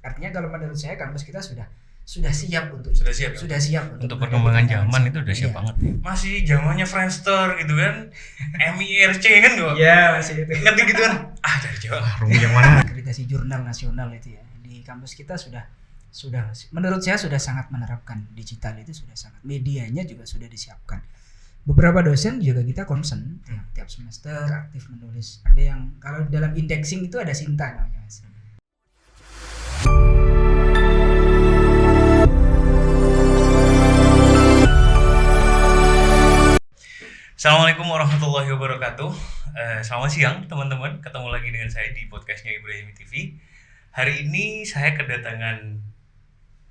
Artinya kalau menurut saya kampus kita sudah siap untuk untuk perkembangan zaman itu udah siap banget ya. Masih zamannya Friendster gitu kan. MIRC kan gua. Iya, masih itu. Ngerti gitu kan. Dari Jawa. Room yang mana? Akreditasi jurnal nasional itu ya. Di kampus kita sudah menurut saya sudah sangat menerapkan digital itu, sudah sangat, medianya juga sudah disiapkan. Beberapa dosen juga kita concern tiap semester aktif menulis. Ada yang kalau dalam indexing itu ada Sinta namanya. Assalamualaikum warahmatullahi wabarakatuh. Selamat siang teman-teman. Ketemu lagi dengan saya di podcastnya Ibrahimi TV. Hari ini saya kedatangan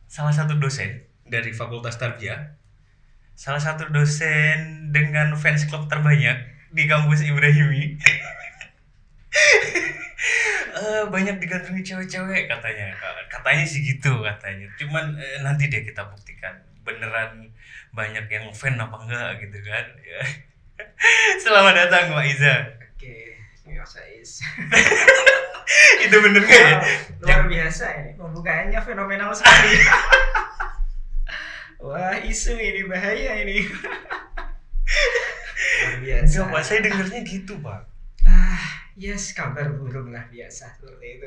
salah satu dosen dari Fakultas Tarbiyah. Salah satu dosen dengan fans club terbanyak di kampus Ibrahimi. Banyak digandrungi cewek-cewek katanya. Katanya sih gitu katanya. Cuman nanti deh kita buktikan beneran banyak yang fan apa enggak gitu kan. Selamat datang Mbak Iza. Oke, biasa is. Itu bener gak ya? Luar biasa ini, pembukaannya fenomenal sekali. Wah, isu ini bahaya ini. Luar biasa. Enggak Pak, saya dengernya gitu Pak. Yes, kabar burung lah biasa seperti itu.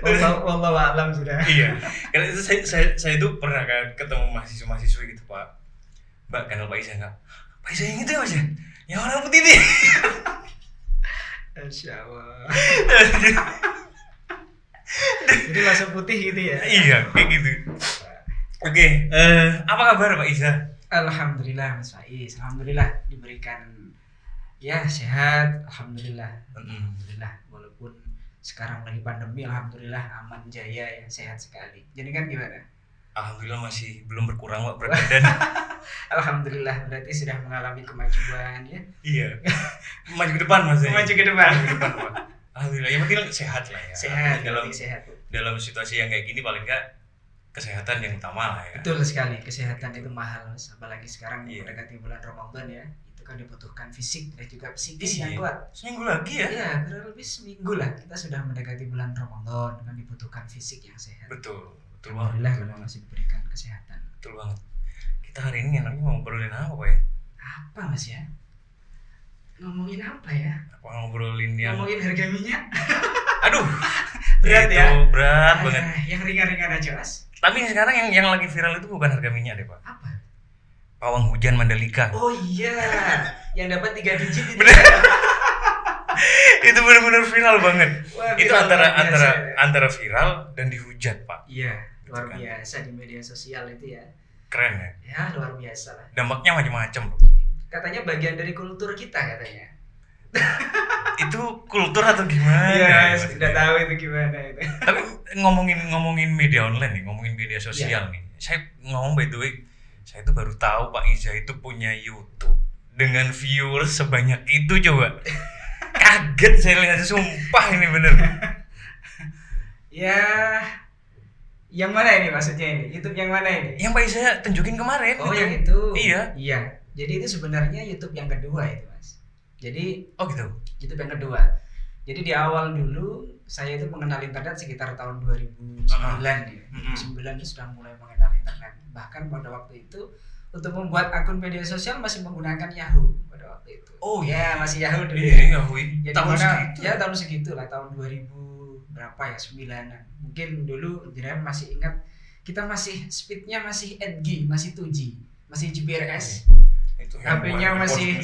Wallahu a'lam sudah. Iya, karena itu saya tuh pernah kan ketemu mahasiswa gitu Pak. Mbak, kenal Pak Iza enggak? Pak Iza yang itu ya Mas ya? Yang orang putih nih. Insyaallah. Jadi langsung putih gitu ya? Iya, kayak gitu. Oke, apa kabar Pak Iza? Alhamdulillah Mas Faiz, alhamdulillah diberikan ya sehat, alhamdulillah. Alhamdulillah, walaupun sekarang lagi pandemi, alhamdulillah aman jaya ya, sehat sekali. Jadi kan gimana? Alhamdulillah masih belum berkurang Pak berat badan. Alhamdulillah, berarti sudah mengalami kemajuan ya. Iya. Maju ke depan Mas. Maju ke depan. Pak. Alhamdulillah, yang penting sehat lah ya. Sehat, sehat. Dalam situasi yang kayak gini paling enggak kesehatan yang utama lah ya. Betul sekali, kesehatan itu mahal, apalagi sekarang mendekati bulan Ramadan ya. Itu kan dibutuhkan fisik dan juga psikis yang kuat. Seminggu lagi ya? Iya, kurang lebih seminggu lah kita sudah mendekati bulan Ramadan, kan dibutuhkan fisik yang sehat. Betul banget. Alhamdulillah kalau masih diberikan kesehatan. Betul banget. Kita hari ini enaknya mau ngobrolin apa Pak ya? Apa Mas ya? Ngomongin apa ya? Apa ngobrolin yang... Ngomongin harga minyak. Aduh, berat itu ya? Berat banget. Yang ringan-ringan aja Mas. Tapi sekarang yang lagi viral itu bukan harga minyak deh Pak. Apa? Pawang hujan Mandalika. Oh iya, yang dapat 3 digit itu. Bener. Itu benar-benar viral banget. Wah, itu antara viral dan dihujat Pak. Iya, luar biasa di media sosial itu ya. Keren ya? Ya luar biasa lah. Dampaknya macam-macam. Katanya bagian dari kultur kita katanya. Itu kultur atau gimana? Iya, tidak tahu itu gimana itu. Tapi ngomongin media online nih, ngomongin media sosial nih. Saya ngomong by the way, saya tuh baru tahu Pak Iza itu punya YouTube dengan viewers sebanyak itu coba. Kaget saya lihat, sumpah ini bener. Ya, yang mana ini maksudnya ini? YouTube yang mana ini? Yang Pak Iza tunjukin kemarin. Oh, yang itu. Iya. Jadi itu sebenarnya YouTube yang kedua itu Mas. Jadi gitu. YouTube yang kedua. Jadi di awal dulu saya itu mengenal internet sekitar tahun 2009 ya. 2009 itu sudah mulai mengenal internet. Bahkan pada waktu itu untuk membuat akun media sosial masih menggunakan Yahoo pada waktu itu. Oh ya, masih Yahoo dulu. Iya, Yahoo. Ya, tahun segitu. Ya tahun segitu lah, tahun 2000 berapa ya, 9-an. Mungkin dulu jenengan masih ingat kita masih speednya masih 8G, masih 2G, masih GPRS. HP-nya masih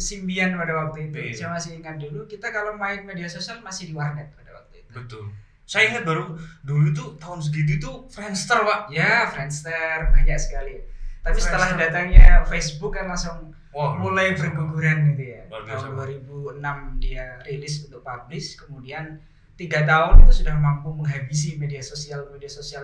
Symbian pada waktu itu. Saya masih ingat dulu kita kalau main media sosial masih di warnet pada waktu itu. Betul. Saya ingat dulu itu tahun segitu itu Friendster Pak. Ya, Friendster banyak sekali. Tapi setelah datangnya Facebook kan langsung mulai berguguran gitu ya. Tahun 2006 dia rilis untuk publish, kemudian 3 tahun itu sudah mampu menghabisi media sosial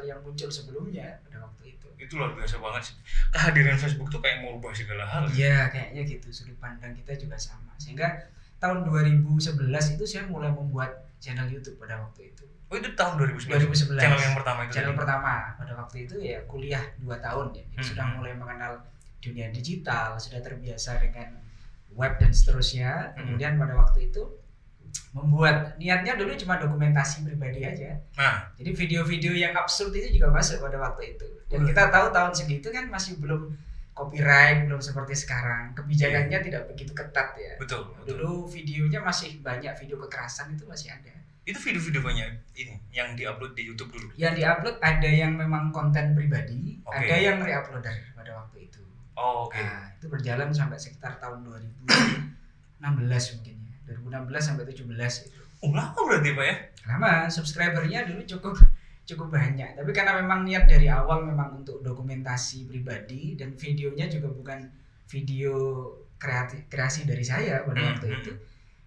yang muncul sebelumnya pada waktu itu. Itu luar biasa banget sih. Kehadiran Facebook tuh kayak merubah segala hal. Iya, kayaknya gitu. Sudut pandang kita juga sama. Sehingga tahun 2011 itu saya mulai membuat channel YouTube pada waktu itu. Oh, itu tahun 2011. Channel yang pertama itu. Channel pertama pada waktu itu ya kuliah 2 tahun ya. Sudah mulai mengenal dunia digital, sudah terbiasa dengan web dan seterusnya. Kemudian pada waktu itu membuat, niatnya dulu cuma dokumentasi pribadi aja. Nah, Jadi video-video yang absurd itu juga masuk pada waktu itu. Dan kita tahu tahun segitu kan masih belum copyright, belum seperti sekarang. Kebijakannya tidak begitu ketat ya. betul. Dulu videonya masih banyak, video kekerasan itu masih ada. Itu video-video banyak ini yang diupload di YouTube dulu. Yang diupload ada yang memang konten pribadi, Oke. ada yang reuploader pada waktu itu. Oh, oke. Nah, itu berjalan sampai sekitar tahun 2016 mungkin ya. 2016 sampai 17 itu. Oh, lama berarti Pak ya? Lama, subscribernya dulu cukup banyak. Tapi karena memang niat dari awal memang untuk dokumentasi pribadi dan videonya juga bukan video kreasi dari saya pada waktu itu.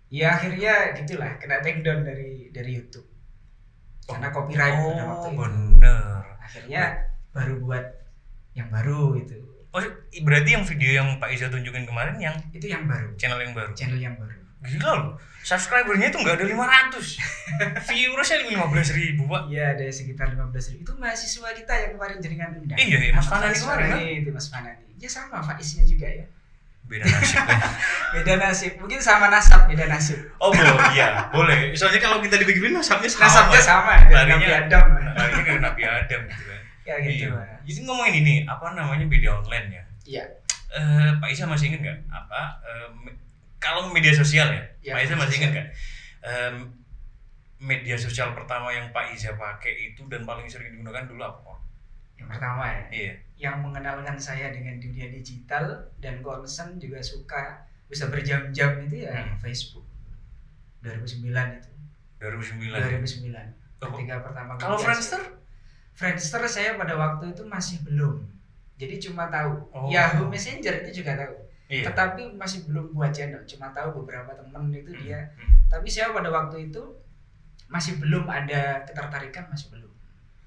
Ya akhirnya gitulah kena take down dari YouTube. Karena copyright pada waktu itu. Bener. Akhirnya baru buat yang baru itu. Oh, berarti yang video yang Pak Iza tunjukin kemarin yang Itu yang baru, channel yang baru. channel yang baru. Gila loh, subscribernya itu nggak ada 500, viewersnya 15.000 Pak. Iya, ada sekitar 15.000. Itu mahasiswa kita yang kemarin jaringan undang. Iya, Mas Fanani kemarin kan? Itu Mas Fanani. Ya sama Faiznya juga ya. Beda nasib ya. Beda nasib, mungkin sama nasab, beda nasib. Oh iya, boleh. Soalnya kalau kita dibagi-bagi nasabnya sama. Nasabnya sama, dari Nabi Larinya Adam. Larinya dari Nabi Adam gitu kan. Ya gitu. Iya. Mas. Jadi ngomongin ini, apa namanya media online ya? Iya. Pak Isa masih ingat nggak kalau media sosial ya? Ya, Pak Isa media masih ingat sosial. nggak media sosial pertama yang Pak Iza pakai itu dan paling sering digunakan dulu apa Pak? Yang pertama ya. Iya. Yang mengenalkan saya dengan dunia digital dan concern juga suka bisa berjam-jam itu ya Facebook. 2009 itu. 2009. 2009. Ketika pertama kali Kalau saya- Friendster? Friendster saya pada waktu itu masih belum. Jadi cuma tahu. Oh. Yahoo Messenger itu juga tahu. Iya. Tetapi masih belum buat channel. Cuma tahu beberapa teman itu dia. Hmm. Tapi saya pada waktu itu masih belum ada ketertarikan, masih belum.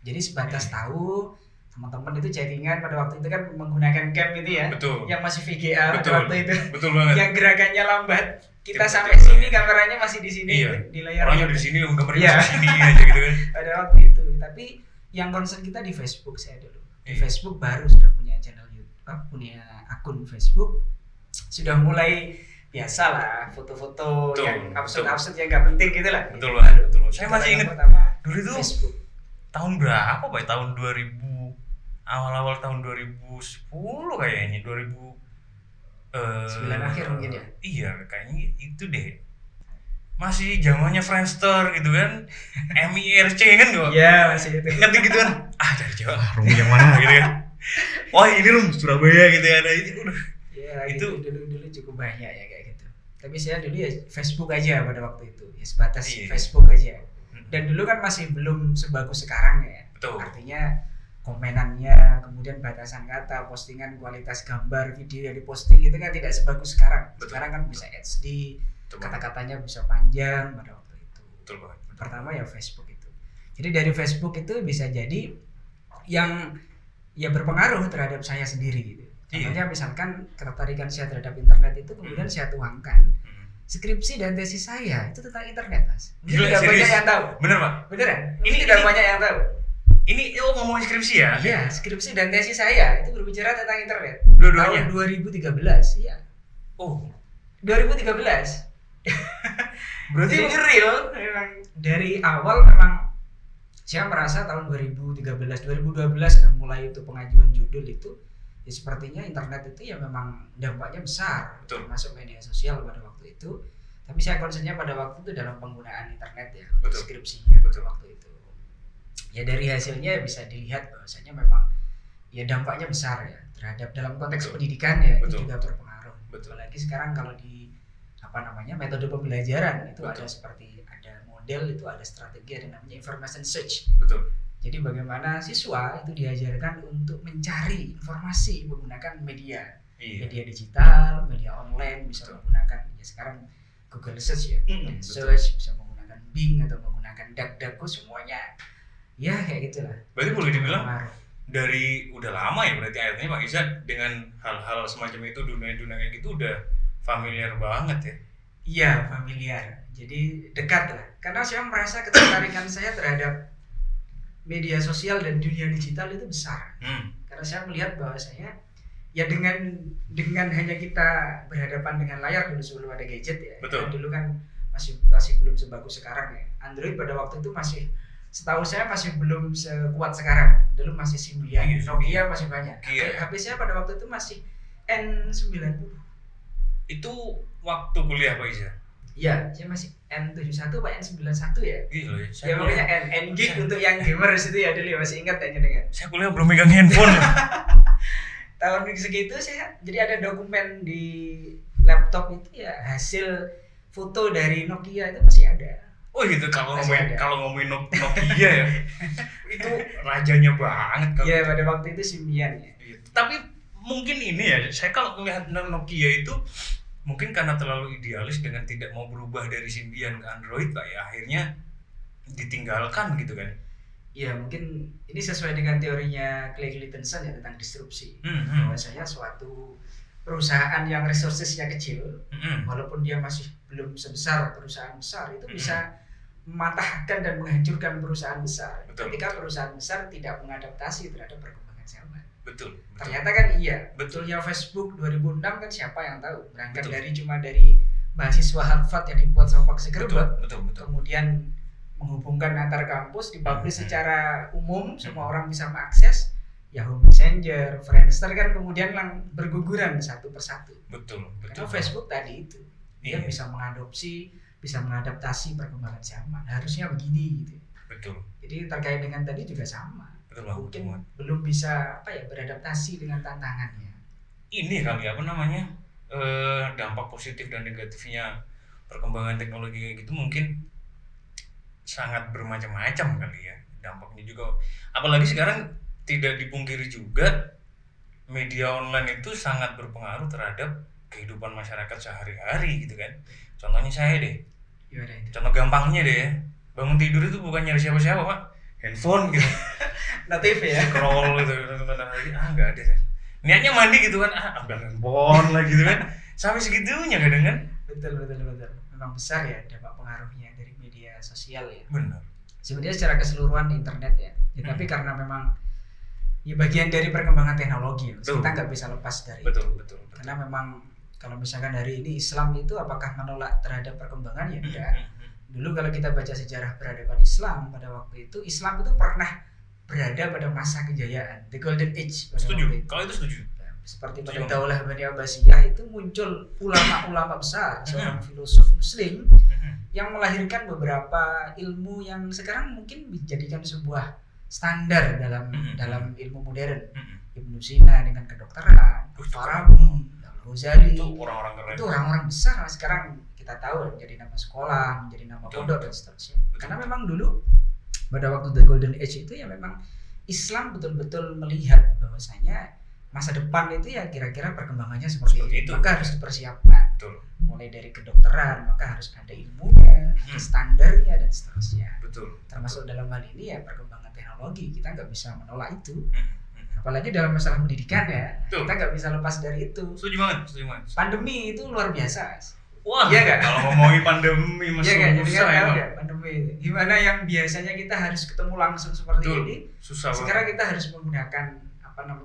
Jadi sebatas tahu teman-teman itu chattingan pada waktu itu kan menggunakan cam itu ya. Betul. Yang masih VGA pada Betul. waktu itu. Betul banget. Yang gerakannya lambat. Kita Cepet, sampai cepet. sini kameranya masih di sini Iya. di layar. Orangnya itu. di sini, gambarnya Iya. di sini aja gitu kan. Pada waktu itu. Tapi yang concern kita di Facebook saya dulu. Di Iya. Facebook baru sudah punya channel YouTube, punya akun Facebook. Sudah mulai biasa lah foto-foto Betul, yang betul. absurd yang nggak penting gitu lah. Betul banget, betul. Saya masih ingat pertama dulu itu Facebook. tahun berapa Pak? Tahun 2000, awal-awal tahun 2010 kayaknya, 9 akhir mungkin ya. Iya, kayaknya itu deh. Masih zamannya Friendster gitu kan. MIRC kan kok. Iya, masih itu. Ngerti gitu kan. Dari Jawa, room yang mana gitu kan. Wah, ini room Surabaya gitu ya. Ada itu udah. Ya, Itu- gitu dulu cukup banyak ya kayak gitu. Tapi saya dulu ya Facebook aja pada waktu itu. Ya sebatas Iya. Facebook aja. Dan dulu kan masih belum sebagus sekarang ya. Betul. Artinya komenannya, kemudian batasan kata, postingan kualitas gambar, video yang diposting itu kan tidak sebagus sekarang. Betul. Sekarang kan bisa HD, Betul banget. kata-katanya bisa panjang pada waktu itu. Betul banget. Pertama ya Facebook itu. Jadi dari Facebook itu bisa jadi yang ya berpengaruh terhadap saya sendiri gitu. Contohnya misalkan ketertarikan saya terhadap internet itu kemudian saya tuangkan. Skripsi dan tesis saya itu tentang internet, Mas. Mungkin Gila, tidak serius? banyak yang tahu. Bener Pak? Beneran? Ini- Tidak ini- banyak yang tahu. Ini ngomongin skripsi ya? Iya, skripsi dan tesis saya itu berbicara tentang internet. Dua-duanya? Tahun 2013, iya. Oh, 2013. berarti Jadi real memang dari awal memang saya merasa tahun 2013, 2012 kan mulai itu pengajuan judul itu ya sepertinya internet itu ya memang dampaknya besar, Betul. termasuk media sosial pada waktu itu. Tapi saya concernnya pada waktu itu dalam penggunaan internet ya untuk Betul. skripsinya Betul. waktu itu. Ya dari hasilnya bisa dilihat bahwasanya memang ya dampaknya besar ya terhadap dalam konteks Betul. pendidikan ya Betul. itu juga berpengaruh. Betul. Apalagi sekarang kalau di metode pembelajaran itu Betul. ada seperti ada model, itu ada strategi, ada namanya information search. Betul. Jadi bagaimana siswa itu diajarkan untuk mencari informasi menggunakan media, Iya. media digital, media online, bisa Betul. menggunakan ya sekarang Google Search ya, Mm-mm, search bisa menggunakan Bing atau menggunakan DuckDuckGo, semuanya ya kayak gitulah. Berarti boleh dibilang Pengaruh. dari udah lama ya berarti akhirnya Pak Iza dengan hal-hal semacam itu, dunia-dunia kayak gitu udah familiar banget ya. Iya, familiar. Jadi dekat lah. Karena saya merasa ketertarikan saya terhadap media sosial dan dunia digital itu besar. Karena saya melihat bahwa saya ya dengan hanya kita berhadapan dengan layar dulu sebelum ada gadget ya. Betul. Karena dulu kan masih belum sebagus sekarang ya. Android pada waktu itu masih, setahu saya masih belum sekuat sekarang. Dulu masih Symbian, Iya, Nokia masih banyak. Iya. HP saya pada waktu itu masih N90. Itu waktu kuliah Pak Iza. Iya, saya masih N71 apa N91 ya. Gila ya. Ya makanya N gig untuk yang gamers itu ya dulu ya, masih ingat ya dengan. Saya kuliah belum megang handphone. Tahun segitu saya jadi ada dokumen di laptop itu ya, hasil foto dari Nokia itu masih ada. Oh gitu, kalau Masih ngomongin ada. Nokia ya. Itu rajanya banget kalau. Iya, pada waktu itu Symbian ya. Gitu. Tapi mungkin ini ya, saya kalau melihat Nokia itu mungkin karena terlalu idealis dengan tidak mau berubah dari Symbian ke Android lah ya, akhirnya ditinggalkan gitu kan. Ya mungkin ini sesuai dengan teorinya Clay Claytonson ya tentang disrupsi. Bahwasanya suatu perusahaan yang resourcesnya kecil, walaupun dia masih belum sebesar perusahaan besar, itu bisa mematahkan dan menghancurkan perusahaan besar. Betul, Ketika betul. perusahaan besar tidak mengadaptasi terhadap perkembangan zaman. Betul. Ternyata kan iya, Betul. betulnya Facebook 2006 kan siapa yang tahu? Berangkat Betul. dari mahasiswa Harvard yang dibuat sama Mark Zuckerberg, Betul. kemudian menghubungkan antar kampus, dipublish Hmm. secara umum, semua orang bisa mengakses. Yahoo Messenger, Friendster kan kemudian berguguran satu persatu. Betul. Karena Facebook tadi itu dia Iya. bisa mengadopsi, bisa mengadaptasi perkembangan zaman. Harusnya begini gitu. Betul. Jadi terkait dengan tadi juga sama. Betul banget. Mungkin belum bisa beradaptasi dengan tantangannya. Ini kali apa namanya? Dampak positif dan negatifnya perkembangan teknologi kayak gitu mungkin sangat bermacam-macam kali ya. Dampaknya juga, apalagi sekarang tidak dipungkiri juga media online itu sangat berpengaruh terhadap kehidupan masyarakat sehari-hari gitu kan. Contohnya saya deh, Gimana itu? contoh gampangnya deh ya, bangun tidur itu bukan nyari siapa-siapa Pak, handphone gitu, Notif ya. scroll gitu, nggak ada, niatnya mandi gitu kan, ambil handphone lah gitu kan, sampai segitunya kadang kan. Betul. Memang besar ya dampak pengaruhnya dari media sosial ya. Benar. Sebenarnya secara keseluruhan internet ya. Tapi karena memang ya bagian dari perkembangan teknologi ya. Betul. Kita nggak bisa lepas dari Betul. itu. Karena memang kalau misalkan hari ini Islam itu apakah menolak terhadap perkembangan ya enggak. Dulu kalau kita baca sejarah peradaban Islam pada waktu itu, Islam itu pernah berada pada masa kejayaan, the golden age pada Setuju. waktu itu. Kalau itu setuju. Seperti Setuju. pada Daulah Bani Abbasiyah itu muncul ulama-ulama besar, seorang filosof muslim yang melahirkan beberapa ilmu yang sekarang mungkin dijadikan sebuah standar dalam ilmu modern. Ibnu Sina dengan kedokteran, Farabi, Al-Ghazali, Itu orang-orang keren. itu orang-orang besar. Sekarang kita tahu menjadi nama sekolah, menjadi nama Betul. pondok dan seterusnya. Betul. Karena memang dulu pada waktu the golden age itu ya memang Islam betul-betul melihat bahwasanya masa depan itu ya kira-kira perkembangannya seperti Seperti itu. Maka harus dipersiapkan. Betul. Mulai dari kedokteran, maka harus ada ilmunya, standarnya dan seterusnya. Betul. Termasuk dalam hal ini ya perkembangan teknologi, kita nggak bisa menolak itu. Hmm. Apalagi dalam masalah pendidikan ya, Betul. kita nggak bisa lepas dari itu. Setuju banget. Pandemi itu luar biasa. Wah, Iya nggak? kalau ngomongin pandemi Iya masih kan, jadi susah kan tahu emang. nggak pandemi. Gimana yang biasanya kita harus ketemu langsung seperti Betul. ini, Susah sekarang banget. kita harus menggunakan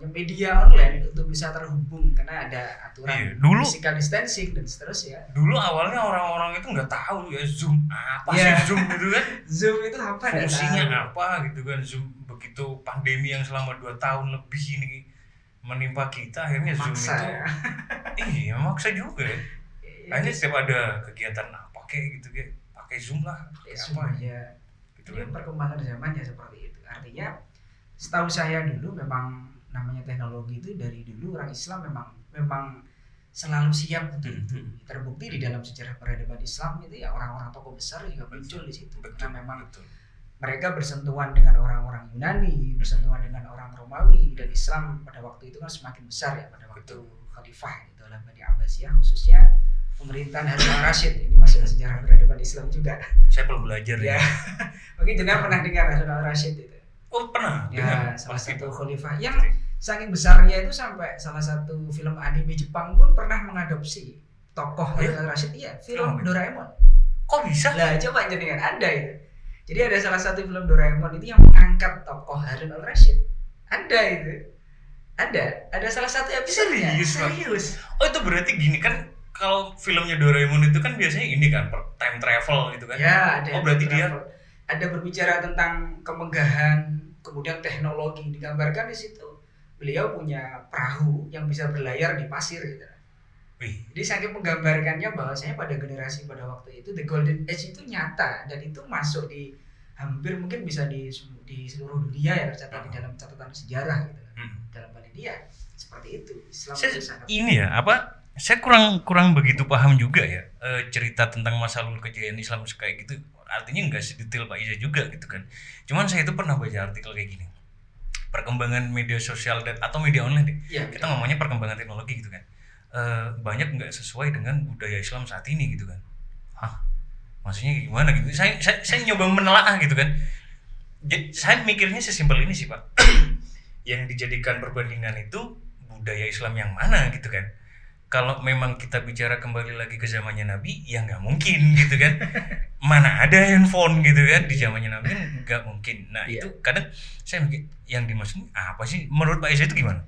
media online untuk bisa terhubung karena ada aturan Iya, dulu- physical distancing dan seterusnya. Dulu awalnya orang-orang itu nggak tahu ya Zoom apa Iya. sih Zoom itu kan. Zoom itu apa? Nggak Fungsinya tahu. apa gitu kan. Zoom begitu pandemi yang selama 2 tahun lebih ini menimpa kita, akhirnya Zoom Maksa itu ya. iya maksa juga ya. Iya, Akhirnya setiap ada kegiatan apa kayak gitu kayak pakai Zoom lah, pakai Zoom apa aja. gitu Ini kan. perkembangan zamannya seperti itu. Artinya setahu saya dulu memang namanya teknologi itu dari dulu orang Islam memang selalu siap untuk itu. Terbukti di dalam sejarah peradaban Islam itu ya orang-orang tokoh besar juga muncul di situ. Karena memang Betul. mereka bersentuhan dengan orang-orang Yunani, bersentuhan dengan orang Romawi, dan Islam pada waktu itu kan semakin besar ya pada waktu Khalifah itu Daulah Bani Abbasiyah, khususnya pemerintahan Harun al-Rasyid. Ini masuk ke sejarah peradaban Islam juga. Saya belum belajar Ya, ya. mungkin jenengan pernah dengar Harun al-Rasyid itu. Oh pernah. Ya, dengar. salah Pasti, satu Pak. khalifah yang Pasti. saking besarnya itu sampai salah satu film anime Jepang pun pernah mengadopsi tokoh Harun al-Rasyid. Iya, film Film. Doraemon. Kok bisa? Lah coba jenengan ada itu. Jadi ada salah satu film Doraemon itu yang mengangkat tokoh Harun al-Rasyid. Ada itu. Ada salah satu episode-nya. Serius, Pak? Serius. Oh itu berarti gini kan, kalau filmnya Doraemon itu kan biasanya ini kan time travel gitu kan. Ya, ada. Berarti dia ada berbicara tentang kemegahan, kemudian teknologi, digambarkan di situ. Beliau punya perahu yang bisa berlayar di pasir gitu. wih, Jadi saking menggambarkannya bahwasanya pada generasi pada waktu itu the golden age itu nyata dan itu masuk di hampir mungkin bisa di seluruh dunia ya, tercatat di dalam catatan sejarah gitu. Dalam hal ini ya seperti itu. Islam itu sangat ini ya apa? Saya kurang begitu paham juga ya cerita tentang masa lalu kejayaan Islam kayak gitu. Artinya nggak sedetail Pak Iza juga gitu kan. Cuman saya itu pernah baca artikel kayak gini. Perkembangan media sosial atau media online deh. ya, Kita ngomongnya perkembangan teknologi gitu kan. Banyak nggak sesuai dengan budaya Islam saat ini gitu kan. Hah? Maksudnya gimana gitu? Saya nyoba menelaah gitu kan. Jadi saya mikirnya sesimpel ini sih Pak. Yang dijadikan perbandingan itu budaya Islam yang mana gitu kan. Kalau memang kita bicara kembali lagi ke zamannya Nabi, ya nggak mungkin gitu kan. Mana ada handphone gitu kan di zamannya Nabi kan nggak mungkin. Nah Iya. itu kadang saya mikir yang dimaksud apa sih? Menurut Pak Iza itu gimana?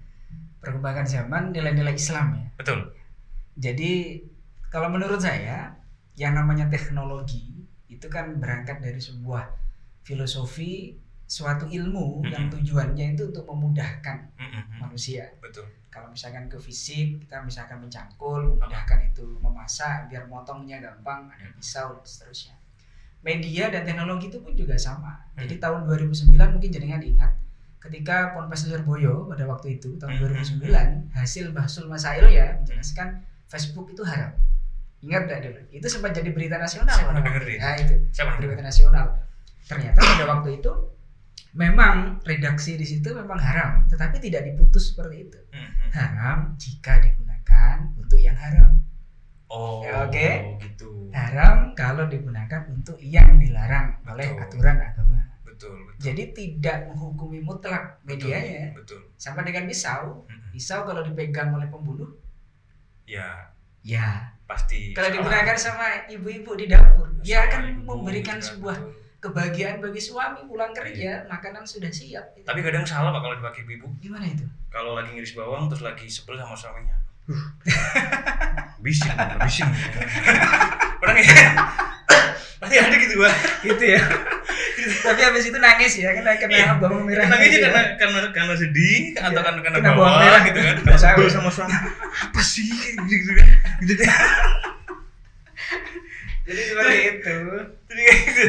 perkembangan zaman nilai-nilai Islam ya. Betul. Jadi kalau menurut saya yang namanya teknologi itu kan berangkat dari sebuah filosofi, suatu ilmu yang tujuannya itu untuk memudahkan manusia. Betul. Kalau misalkan ke fisik, kita misalkan mencangkul, memudahkan itu memasak biar motongnya gampang, ada pisau dan seterusnya. Media dan teknologi itu pun juga sama. Jadi tahun 2009 mungkin jenengan ingat ketika Ponpes Lirboyo pada waktu itu tahun 2009 hasil bahsul masail ya menjelaskan Facebook itu haram. Ingat enggak dulu? Itu sempat jadi berita nasional. Saya pernah dengar ya. Nah, itu Saya pernah berita nasional. Ternyata pada waktu itu memang redaksi di situ memang haram, tetapi tidak diputus seperti itu. Haram jika digunakan untuk yang haram. Oh, Ya, oke. gitu. Haram kalau digunakan untuk yang dilarang oleh Betul. aturan agama. Betul. Jadi tidak menghukumi mutlak medianya. Betul. Sama dengan pisau. Pisau kalau dipegang oleh pembunuh, Ya, ya. pasti. Kalau salah. digunakan sama ibu-ibu di dapur, ya Salah akan ibu, memberikan gitu kan. sebuah kebahagiaan bagi suami pulang kerja, makanan sudah siap. Tapi kadang salah Pak kalau dipakai ibu. Gimana itu? Kalau lagi ngiris bawang terus lagi sebel sama suaminya. Bisin. Pernah nggak ya? Pasti ada gitu Pak. Gitu ya. Tapi habis itu nangis ya, kena bawang merah. Nangisnya gitu ya. karena sedih atau karena Kena bawang merah gitu kan. Nggak tahu. Sebel sama suami. Apa sih gitu kan. Gitu kan. Jadi seperti itu. Jadi kayak gitu.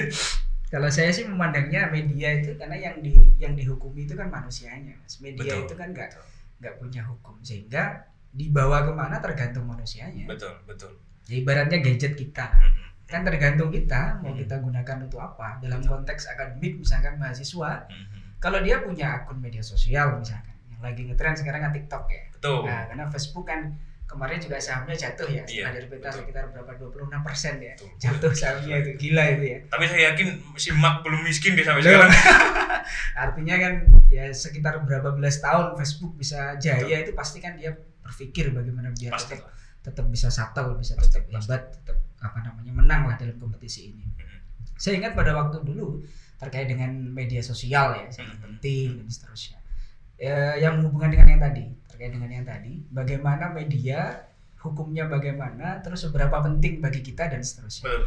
Kalau saya sih memandangnya media itu karena yang dihukumi itu kan manusianya, Mas. Media Betul. itu kan nggak punya hukum sehingga dibawa kemana tergantung manusianya. Betul. Ya, ibaratnya gadget kita kan tergantung kita mau kita gunakan untuk apa. Dalam konteks akademik misalkan mahasiswa, kalau dia punya akun media sosial misalkan yang lagi ngetren sekarang kan TikTok ya. Betul. Nah, karena Facebook kan kemarin juga sahamnya jatuh ya, setelah Iya, dari peta betul. sekitar berapa 26% ya. Betul. Jatuh sahamnya itu gila itu ya. Tapi saya yakin si Mark belum miskin deh sampai Loh. sekarang. Artinya kan ya sekitar berapa belas tahun Facebook bisa jaya itu pasti kan dia berpikir bagaimana biar Pasti. tetap bisa subtle, bisa Pasti, tetap hebat, tetap menang lah dalam kompetisi ini. Saya ingat pada waktu dulu terkait dengan media sosial ya, sangat penting dan seterusnya. Yang berhubungan dengan yang tadi, terkait dengan yang tadi, bagaimana media, hukumnya bagaimana, terus seberapa penting bagi kita dan seterusnya. Betul.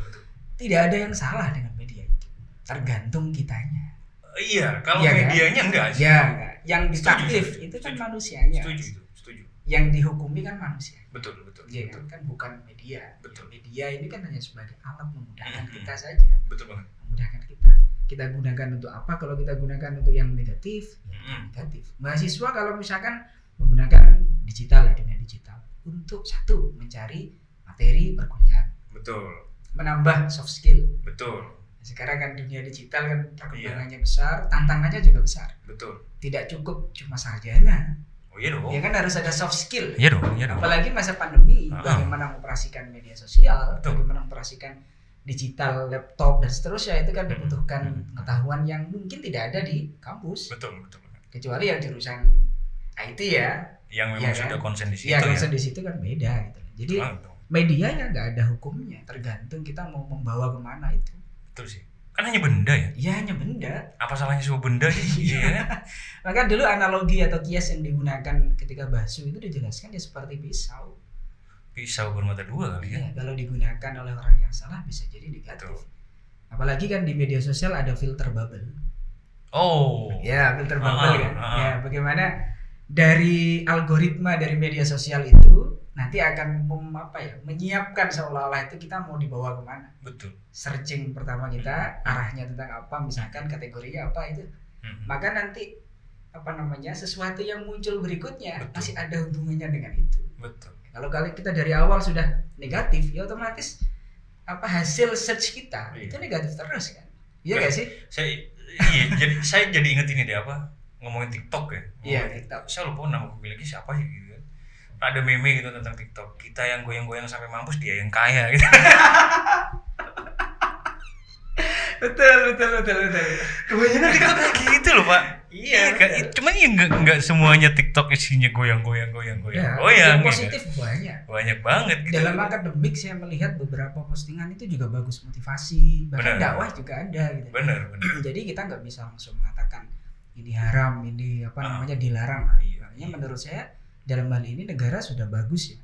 Tidak ada yang salah dengan media itu, tergantung kitanya. Iya, kalau Iya kan? medianya enggak sih. Ya, enggak. Yang Setuju, ditaklif setuju, itu kan setuju. manusianya. Setuju itu, setuju. Yang dihukumi kan manusia. Betul. Iya kan bukan media. Betul. Media ini kan hanya sebagai alat memudahkan Mhm. kita saja. Betul banget. Memudahkan kita. Kita gunakan untuk apa? Kalau kita gunakan untuk yang negatif, ya negatif. Mahasiswa kalau misalkan menggunakan digital ya, dunia digital untuk satu mencari materi perkuliahan, Betul. menambah soft skill. Betul. Sekarang kan dunia digital kan perkembangannya besar, tantangannya juga besar. Betul. Tidak cukup cuma sarjana. Oh iya dong. Ya kan harus ada soft skill. Iya dong. Apalagi masa pandemi, bagaimana mengoperasikan media sosial, Betul. bagaimana mengoperasikan digital, laptop dan seterusnya itu kan dibutuhkan pengetahuan yang mungkin tidak ada di kampus. Betul. Kecuali yang jurusan IT ya. Yang memang Iya sudah kan? konsen di situ Iya, ya. konsen di situ kan beda gitu. Jadi media ya nggak ada hukumnya, tergantung kita mau membawa kemana itu. Betul sih. Kan hanya benda ya. Iya hanya benda. Apa salahnya sebuah benda sih? Iya. Maka dulu analogi atau kias yang digunakan ketika basuh itu dijelaskan ya seperti pisau. Pisau bermata dua kali ya. Iya, kalau digunakan oleh orang yang salah bisa jadi negatif. Betul. Apalagi kan di media sosial ada filter bubble. Oh. Ya, filter bubble kan. Ah. Ya, bagaimana dari algoritma dari media sosial itu nanti akan menyiapkan seolah-olah itu kita mau dibawa kemana. Betul. Searching pertama kita arahnya tentang apa, misalkan kategorinya apa itu. Maka nanti sesuatu yang muncul berikutnya Betul. masih ada hubungannya dengan itu. Betul. Kalau kita dari awal sudah negatif, ya otomatis hasil search kita Iya. itu negatif terus kan. Iya gak sih? Saya jadi inget ini deh ngomongin TikTok ya. Iya, TikTok. Saya lupa nama pemiliknya siapa sih gitu kan. Ada meme gitu tentang TikTok. Kita yang goyang-goyang sampai mampus, dia yang kaya gitu. Betul. Kebanyakan TikTok kayak gitu loh, Pak. Iya, kan? betul. Cuman ya enggak semuanya TikTok isinya goyang-goyang. Ya, Goyang. yang positif banyak. Banyak banget gitu. Dalam akademik saya melihat beberapa postingan itu juga bagus, motivasi, bahkan Benar. dakwah juga ada gitu. Bener. Jadi kita nggak bisa langsung mengatakan ini haram, ini dilarang. Iya. Makanya menurut saya dalam hal ini negara sudah bagus ya.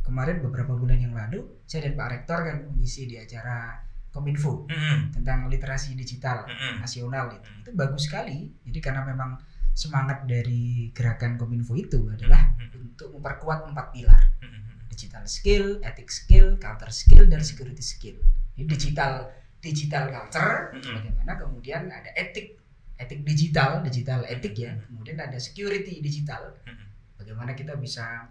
Kemarin beberapa bulan yang lalu saya dan Pak Rektor kan mengisi di acara Kominfo tentang literasi digital nasional itu bagus sekali. Jadi karena memang semangat dari gerakan Kominfo itu adalah untuk memperkuat 4 pilar: digital skill, ethics skill, culture skill, dan security skill. Jadi digital culture, bagaimana kemudian ada etik digital etik ya, kemudian ada security digital, bagaimana kita bisa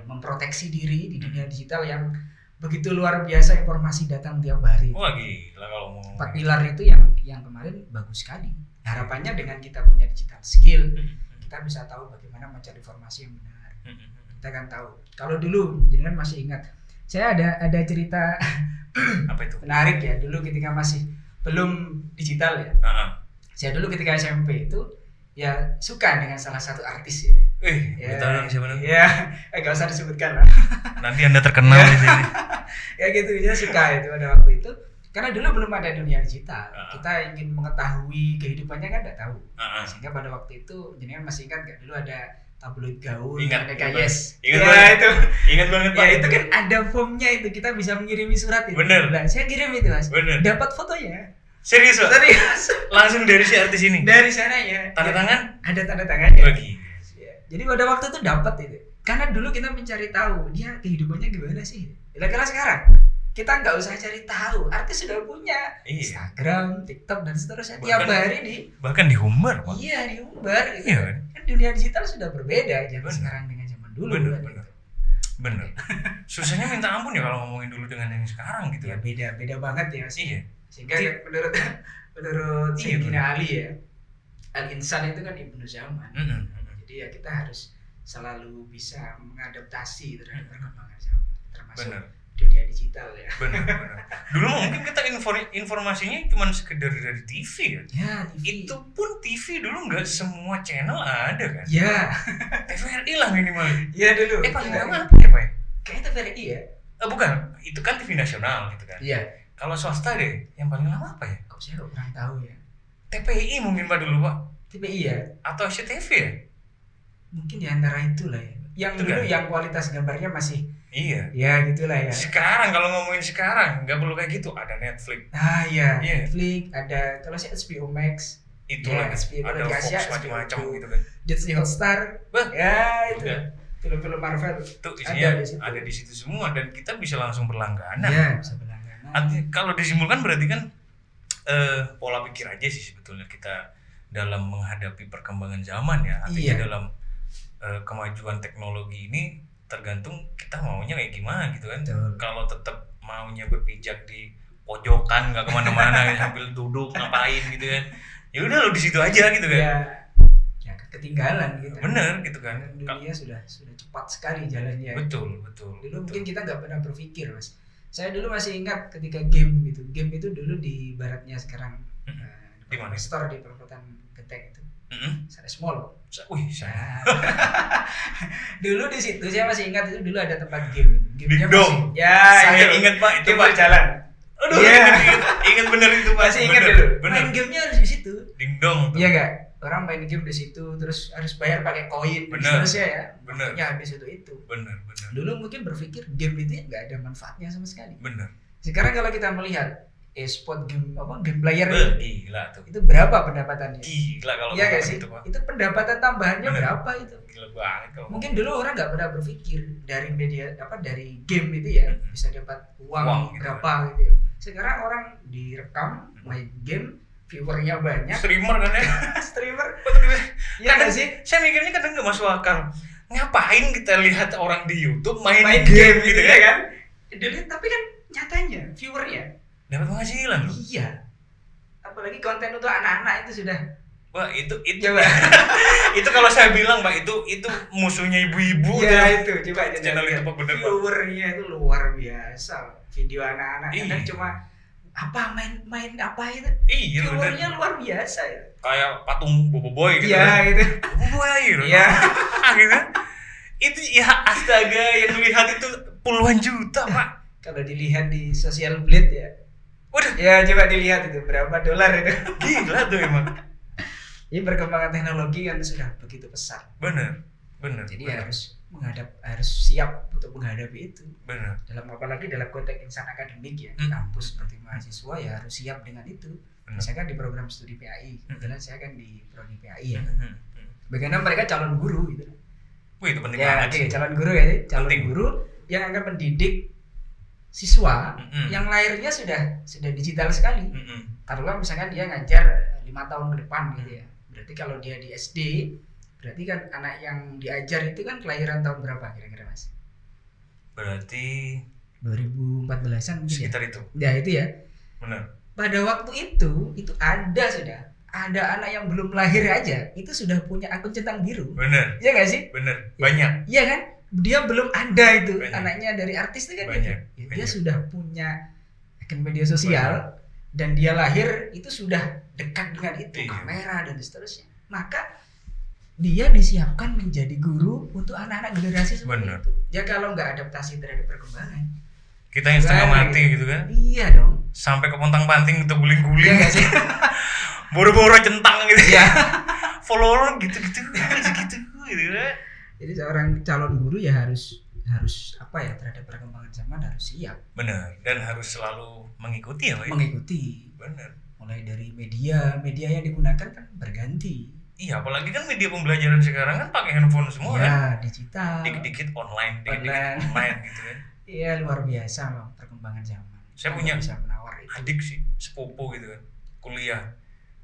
memproteksi diri di dunia digital yang begitu luar biasa informasi datang tiap hari. Wah gila kalau mau 4 pilar itu yang kemarin bagus sekali. Harapannya dengan kita punya digital skill, kita bisa tahu bagaimana mencari informasi yang benar. Kita kan tahu. Kalau dulu, jangan masih ingat, saya ada cerita apa itu? menarik ya. Dulu ketika masih belum digital ya. Saya dulu ketika SMP itu ya suka dengan salah satu artis gitu. Betul siapa namanya? Ya, enggak usah disebutkan lah. Nanti Anda terkenal di sini. Ya gitu, dia suka itu pada waktu itu. Karena dulu belum ada dunia digital. Kita ingin mengetahui kehidupannya kan enggak tahu. Sehingga pada waktu itu jenengan masih ingat enggak dulu ada tabloid gaul, Ingat banget. Ingat banget Pak. Ya itu kan ada formnya itu, kita bisa mengirimi surat itu. Bener. Nah, saya kirim itu Mas. Bener. Dapat fotonya. Serius Pak? Serius. Langsung dari si artis ini? Dari sana ya. Tanda tangan? Ada tanda tangannya. Bagi. Jadi pada waktu itu dapat itu. Karena dulu kita mencari tahu dia kehidupannya gimana sih. Kalau sekarang kita nggak usah cari tahu, artis sudah punya Instagram, TikTok dan seterusnya. Tiap hari bahkan diumbar Pak. Iya diumbar. Iya kan? Kan dunia digital sudah berbeda zaman sekarang dengan zaman dulu. Bener. Susahnya minta ampun ya kalau ngomongin dulu dengan yang sekarang gitu Ya kan. beda banget ya Mas. Iya. Sehingga menurut Sayyidina Ali ya, al-insan itu kan ibnu zaman. Jadi ya kita harus selalu bisa mengadaptasi terhadap perkembangan zaman, termasuk dunia digital ya. Benar. Dulu mungkin kita informasinya cuma sekedar dari TV kan. Ya, TV. Itu pun TV dulu nggak semua channel ada kan. Ya. TVRI lah minimal. Ya dulu. Paling lama apa ya Pak? Kayaknya TVRI ya. Bukan, itu kan TV nasional gitu kan. Iya. Kalau swasta deh, yang paling lama apa ya? Kok saya kurang tahu ya. TPI mungkin Pak dulu Pak. TPI ya. Atau SCTV ya? Mungkin di antara itulah ya. Yang dulu yang kualitas gambarnya masih ya gitulah ya. Sekarang kalau ngomongin sekarang nggak perlu kayak gitu, ada Netflix. Iya. Netflix, ada kalau sih HBO Max. Itu lagi ada Fox macam-macam gitu kan. Disney Hotstar. Ya itu. Film-film Marvel itu isinya ada di situ semua dan kita bisa langsung berlangganan. Iya, bisa berlangganan. Kalau disimpulkan berarti kan pola pikir aja sih sebetulnya kita dalam menghadapi perkembangan zaman ya. Artinya dalam kemajuan teknologi ini tergantung kita maunya kayak gimana gitu kan. Kalau tetap maunya berpijak di pojokan nggak kemana-mana sambil duduk ngapain gitu kan, ya udah lo di situ aja gitu kan. Ya ketinggalan gitu. Bener gitu kan. Dunia sudah cepat sekali jalannya. Betul. Dulu mungkin kita nggak pernah berpikir Mas. Saya dulu masih ingat ketika game itu dulu di baratnya sekarang di mana? Store di perempatan Genteng itu. Sanes Mall. Dulu di situ saya masih ingat itu dulu ada tempat game. Gamenya masih. Ya, saya ingat Pak itu Pak jalan. Aduh, ingat bener itu Pak. Masih ingat dulu. Main gamenya harus di situ. situ. Dingdong tuh. Iya nggak? Orang main game di situ terus harus bayar pakai koin. Bener. Terus ya. Bener. Ya habis itu. Bener. Dulu mungkin berpikir game itu ya nggak ada manfaatnya sama sekali. Bener. Sekarang kalau kita melihat e-sport game game player itu, Gila tuh. itu berapa pendapatannya? Gila kalau Iya nggak sih? gitu, Pak. Itu pendapatan tambahannya Bener. berapa itu? Gila banget kalau Mungkin dulu orang nggak pernah berpikir dari media dari game itu ya bisa dapat uang Uang gitu berapa gitu ya. Sekarang orang direkam main game, viewernya banyak, streamer kan ya. streamer. Iya Kadang nggak sih? saya mikirnya kadang nggak masuk akal. Ngapain kita lihat orang di YouTube main Main game game gitu ya kan? kan? Dulu tapi kan nyatanya viewernya Dapat penghasilan loh. iya. Apalagi konten untuk anak-anak itu sudah. Wah, itu Coba. itu kalau saya bilang, Mbak, itu musuhnya ibu-ibu. Iya itu coba Channel lihat. itu Pak, bener, Pak. Viewernya itu luar biasa. Video anak-anak kadang Iya. cuma main apa itu? Iya, Viewernya bener. luar biasa ya. Kayak patung Boboiboy gitu. Iya kan. gitu. Boboiboy gitu. Iya. Gitu. Itu ya astaga, yang lihat itu puluhan juta, Pak. Kalau dilihat di Social Blade ya. Waduh, Ya coba dilihat itu berapa dolar itu. gila tuh emang. Ini perkembangan teknologi kan sudah begitu pesat. Bener. Jadi bener. harus siap untuk menghadapi itu. Bener. Apalagi dalam konteks insan akademik ya, kampus seperti mahasiswa ya harus siap dengan itu. Misalkan di program studi PAI, kebetulan saya kan di prodi PAI ya. Bagaimana mereka calon guru gitu. Wih, itu penting Ya, banget sih. calon guru ya, calon Penting. guru yang akan mendidik siswa Mm-mm. yang lahirnya sudah digital sekali. Taruhlah misalkan dia ngajar 5 tahun ke depan gitu ya. Berarti kalau dia di SD, berarti kan anak yang diajar itu kan kelahiran tahun berapa kira-kira Mas? Berarti 2014-an mungkin ya. sekitar itu. Ya itu ya. Bener. Pada waktu itu ada anak yang belum lahir aja itu sudah punya akun centang biru. Bener. Iya nggak sih? Bener. Banyak. Iya kan? Dia belum ada itu Banyak. anaknya dari artis itu kan Banyak. gitu. Ya, dia Banyak. sudah punya akun media sosial dan dia lahir itu sudah dekat dengan itu, Iya. kamera dan seterusnya. Maka dia disiapkan menjadi guru untuk anak-anak generasi seperti Bener. itu. Ya kalau nggak adaptasi terhadap perkembangan. Kita yang setengah Gimana mati gitu kan. Iya dong. Sampai ke pontang-panting kita guling-guling. Iya nggak sih? Boro-boro centang gitu. Iya. Follower gitu-gitu kan. Jadi seorang calon guru ya harus apa ya terhadap perkembangan zaman harus siap Bener. Dan harus selalu mengikuti ya, Pak. mengikuti. Bener. Mulai dari media yang digunakan kan berganti. Iya, apalagi kan media pembelajaran sekarang kan pakai handphone semua kan. Ya digital. Dikit-dikit online, Online. online gitu kan. Iya luar biasa loh perkembangan zaman. Saya punya bisa menawar itu. adik sih, sepupu gitu kan. Kuliah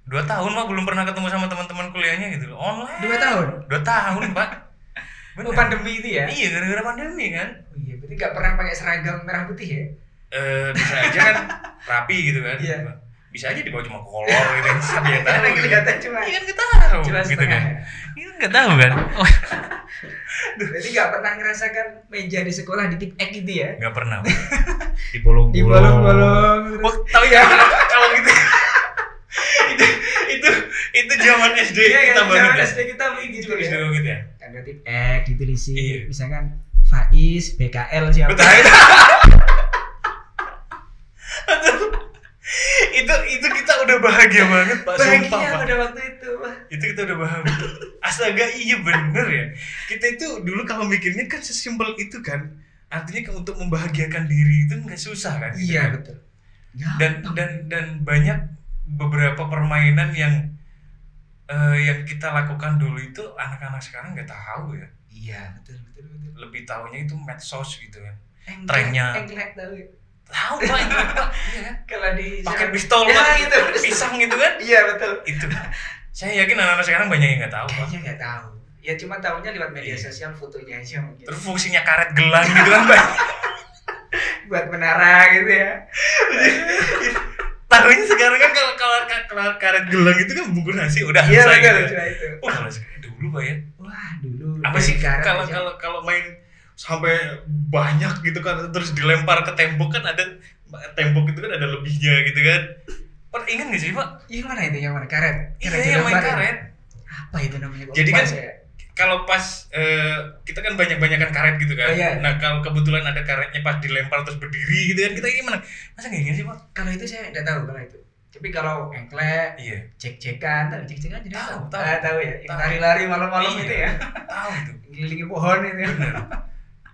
2 tahun mah belum pernah ketemu sama teman-teman kuliahnya gitu loh. Online. 2 tahun. 2 tahun, Pak. Oh pandemi itu ya? Iya, gara-gara pandemi kan. Oh, iya, berarti nggak pernah pakai seragam merah putih ya? Bisa aja kan rapi gitu kan. Iya. Bisa aja dibawa cuma kolor gitu kan. Siapa yang tahu? Karena Gitu. kelihatan cuma Iya kan nggak tahu cuma gitu setengah. kan. Iya nggak tahu kan. Oh, Berarti nggak pernah ngerasakan meja di sekolah di tip-ek gitu ya? nggak pernah. Di bolong-bolong. Di bolong-bolong. Oh, tapi ya kalau gitu itu zaman SD Iya, kita banget. zaman Ya? SD kita begitu Itu ya. gitu ya. Ada tip-ek ditulisi, Iya. misalkan Faiz, BKL siapa? Betul. itu kita udah bahagia banget, Pak. Sumpah, Bahagia Pak. pada waktu itu, Pak. Itu kita udah bahagia. Astaga, iya bener ya. Kita itu dulu kalau mikirnya kan sesimpel itu kan. Artinya kan untuk membahagiakan diri itu nggak susah kan. gitu Iya kan? betul. Dan banyak beberapa permainan yang kita lakukan dulu itu anak-anak sekarang nggak tahu ya. Iya betul. Lebih tahunya itu medsos gitu kan. Engklek, Trennya. engklek tahu ya? Tahu Pak, itu Pak. Iya kan? Kalau di Pakai pistol ya, Pak, gitu. pisang gitu kan. Iya betul. Itu. Saya yakin anak-anak sekarang banyak yang nggak tahu Pak. Kayaknya nggak tahu. Ya cuma tahunya lewat media Iya. sosial fotonya aja mungkin. Terus fungsinya karet gelang gitu kan Pak. Buat menara gitu ya. Tahunya sekarang kan kalau karet gelang itu kan bungkus nasi udah Iya selesai betul gitu. cuma itu. Wah, kalau sekarang dulu Pak ya. Wah dulu. Apa dari sih karet kalau aja. kalau main sampai banyak gitu kan terus dilempar ke tembok kan ada tembok itu kan ada lebihnya gitu kan. Pak ingat nggak sih Pak? Yang mana itu yang mana karet? Iya Karet yang main jelambar ya? karet. Apa itu namanya? Gua Jadi lupa kan saya. kalau pas kita kan banyak-banyakan karet gitu kan. Oh, iya. Nah kalau kebetulan ada karetnya pas dilempar terus berdiri gitu kan kita gimana? Masa nggak gini sih Pak? Kalau itu saya nggak tahu kalau itu. Tapi kalau engklek, Iya. cek-cekan jadi Tahu, apa? tahu. Tahu ya. Yang Tahu. lari-lari malam-malam Iya. itu ya. Tahu itu. Ngelilingi pohon itu. Bener.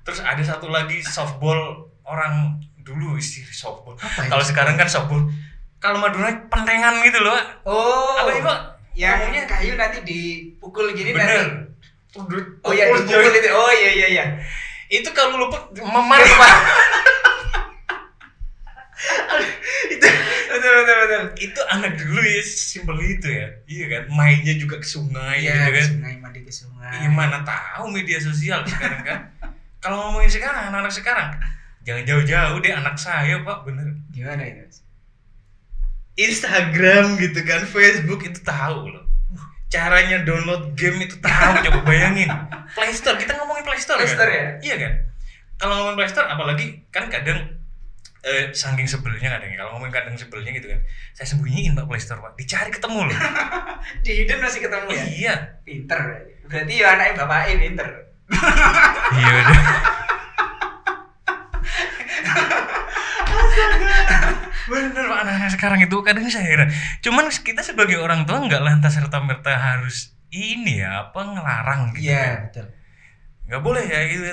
Terus ada satu lagi softball, orang dulu istilah softball. Apa itu? Kalau sekarang kan softball. Kalau Madura pentengan gitu loh, Pak. Oh. Apa itu, Pak? Yang Ngomongnya kayu nanti dipukul gini bener. nanti. Oh iya dipukul itu. Oh iya. Itu kalau lupa memar, Pak. itu Betul. itu anak dulu ya simpel itu ya. Iya kan? Mainnya juga ke sungai Iya, gitu kan. sungai mandi ke sungai. Iya, mana tahu media sosial sekarang kan. Kalau ngomongin sekarang, anak-anak sekarang jangan jauh-jauh deh, anak saya Pak, bener. Gimana itu? Instagram gitu kan, Facebook itu tahu loh. Caranya download game itu tahu, coba bayangin. Play Store, kita ngomongin Play Store Play Store kan? ya? Iya kan? Kalau ngomongin Play Store, apalagi kan kadang saking sebelnya kadang ya, kalau ngomongin kadang sebelnya gitu kan, saya sembunyiin Pak Play Store Pak, dicari ketemu loh. Di hidden masih ketemu ya? Iya. Pinter berarti ya anaknya bapaknya pinter. Iya udah. Bener Pak, anak-anak sekarang itu kadang saya heran. Cuman kita sebagai orang tua nggak lantas serta-merta harus ini ya, apa ngelarang gitu Iya kan. betul. Nggak boleh ya gitu.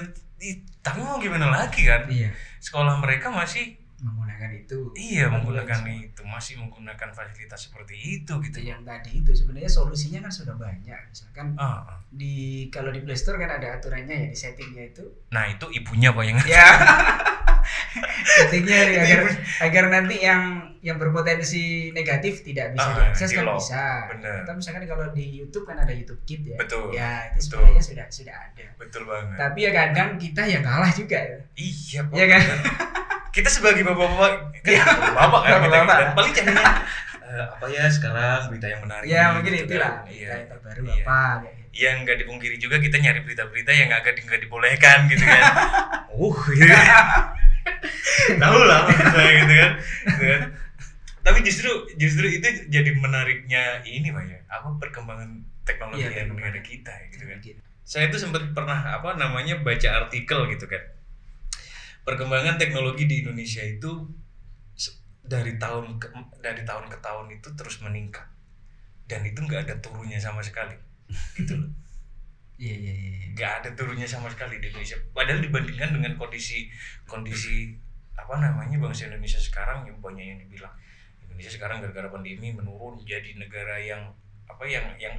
Tapi mau gimana lagi kan? Iya. Sekolah mereka masih Menggunakan itu. iya menggunakan Semua. itu, masih menggunakan fasilitas seperti itu gitu. Itu yang tadi itu sebenarnya solusinya kan sudah banyak. Misalkan Ah, kalau di Play Store kan ada aturannya ya, di settingnya itu. nah itu ibunya Pak yang Ya. Settingnya nih, agar nanti yang berpotensi negatif tidak bisa diakses kan di-lock. bisa. Bener. Atau misalkan kalau di YouTube kan ada YouTube Kids ya. Betul. Ya itu Betul. sebenarnya sudah ada. betul banget. Tapi ya kadang kita yang kalah juga ya. Iya Pak. Iya kan? Kita sebagai bapak-bapak kan bapak kan kita Bapak-bapak. dan paling jadinya apa ya sekarang berita yang menarik Ya mungkin gitu itulah kan. berita yang terbaru Iya. apa kayak gitu. Yang nggak dipungkiri juga kita nyari berita-berita yang agak nggak dibolehkan gitu kan. Gitu. Tahu lah maksud saya gitu kan. Gitu kan. Tapi justru itu jadi menariknya ini Pak ya, apa perkembangan teknologi Iya, yang perkembangan. ada kita gitu kan. Gitu. Saya itu sempat pernah baca artikel gitu kan. Perkembangan teknologi di Indonesia itu dari tahun ke tahun itu terus meningkat. Dan itu nggak ada turunnya sama sekali. Gitu loh. Iya. Nggak ada turunnya sama sekali di Indonesia. Padahal dibandingkan dengan kondisi bangsa Indonesia sekarang yang banyak yang dibilang Indonesia sekarang gara-gara pandemi menurun jadi negara yang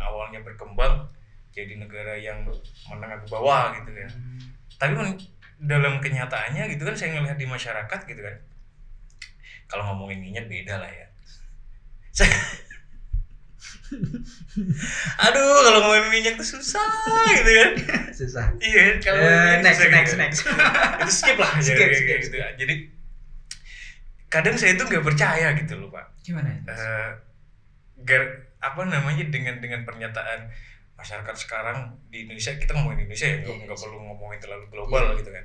awalnya berkembang jadi negara yang menengah ke bawah gitu kan. Tapi dalam kenyataannya gitu kan saya ngelihat di masyarakat gitu kan. Kalau ngomongin minyak beda lah ya. Aduh, kalau ngomongin minyak tuh susah gitu kan. Susah. Iya, kalau Next. itu skip lah Skip. gitu. Jadi kadang saya itu nggak percaya gitu loh Pak. Gimana? Dengan pernyataan masyarakat sekarang di Indonesia, kita ngomongin Indonesia ya, Iya, nggak iya. perlu ngomongin terlalu global Iya. gitu kan.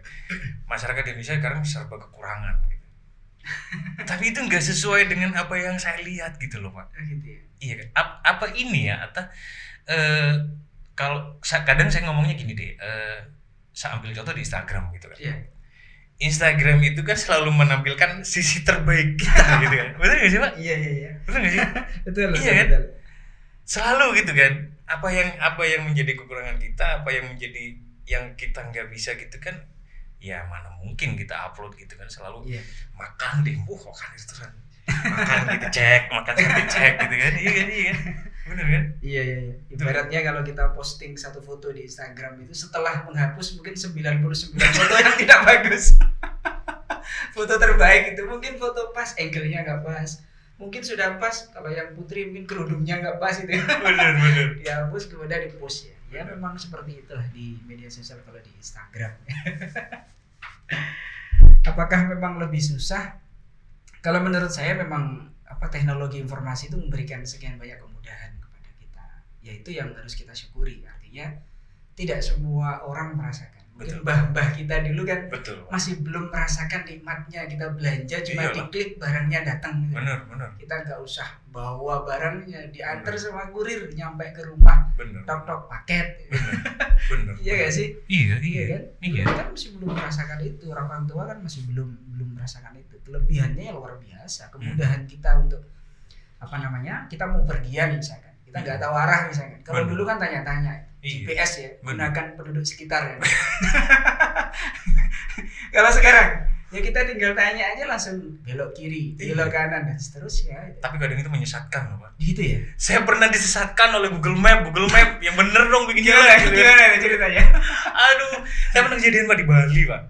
Masyarakat di Indonesia sekarang serba kekurangan gitu. Tapi itu nggak sesuai dengan apa yang saya lihat gitu loh Pak. Gitu ya. Iya kan? Apa ini ya? Atau kalau kadang saya ngomongnya gini deh. Saya ambil contoh di Instagram gitu kan. Iya. Instagram itu kan selalu menampilkan sisi terbaik kita gitu kan. Betul nggak sih Pak? Iya. Betul nggak sih? Betul. Iya kan? Betul. Selalu gitu kan. Apa yang menjadi kekurangan kita, apa yang menjadi yang kita nggak bisa gitu kan? Ya mana mungkin kita upload gitu kan, selalu Iya. makan deh, makan itu kan. Makan gitu cek, makan sampai cek gitu kan. Iya kan? Bener kan? Iya. Ibaratnya kalau kita posting satu foto di Instagram itu setelah menghapus mungkin 99 foto yang tidak bagus. Foto terbaik itu mungkin foto pas, angle-nya nggak pas. Mungkin sudah pas, kalau yang Putri mungkin kerudungnya nggak pas itu. Bener. Dihapus kemudian di-post ya. Ya memang seperti itulah di media sosial kalau di Instagram. Apakah memang lebih susah? Kalau menurut saya memang teknologi informasi itu memberikan sekian banyak kemudahan kepada kita. Yaitu yang harus kita syukuri. Artinya tidak semua orang merasakan. Mungkin Betul. mbah-mbah kita dulu kan Betul. masih belum merasakan nikmatnya kita belanja cuma Iyalah. diklik barangnya datang. Bener. Kita nggak usah bawa barangnya, diantar sama kurir nyampe ke rumah, Bener. tok paket. Bener. Iya gak sih? Iya kan? Iya. Kita masih belum merasakan itu, orang tua kan masih belum merasakan itu. Kelebihannya luar biasa, kemudahan kita untuk kita mau pergian misalkan, kita nggak tahu arah misalkan. Kalau Benar. dulu kan tanya-tanya Iya. GPS ya, Benar. gunakan penduduk sekitar ya. Kalau sekarang ya kita tinggal tanya aja langsung belok kiri, belok kanan dan seterusnya. Tapi kadang itu menyesatkan loh Pak. Gitu ya. Saya pernah disesatkan oleh Google Map yang bener dong bikin jalan gitu. Gimana ceritanya? Aduh, saya pernah kejadian Pak di Bali Pak.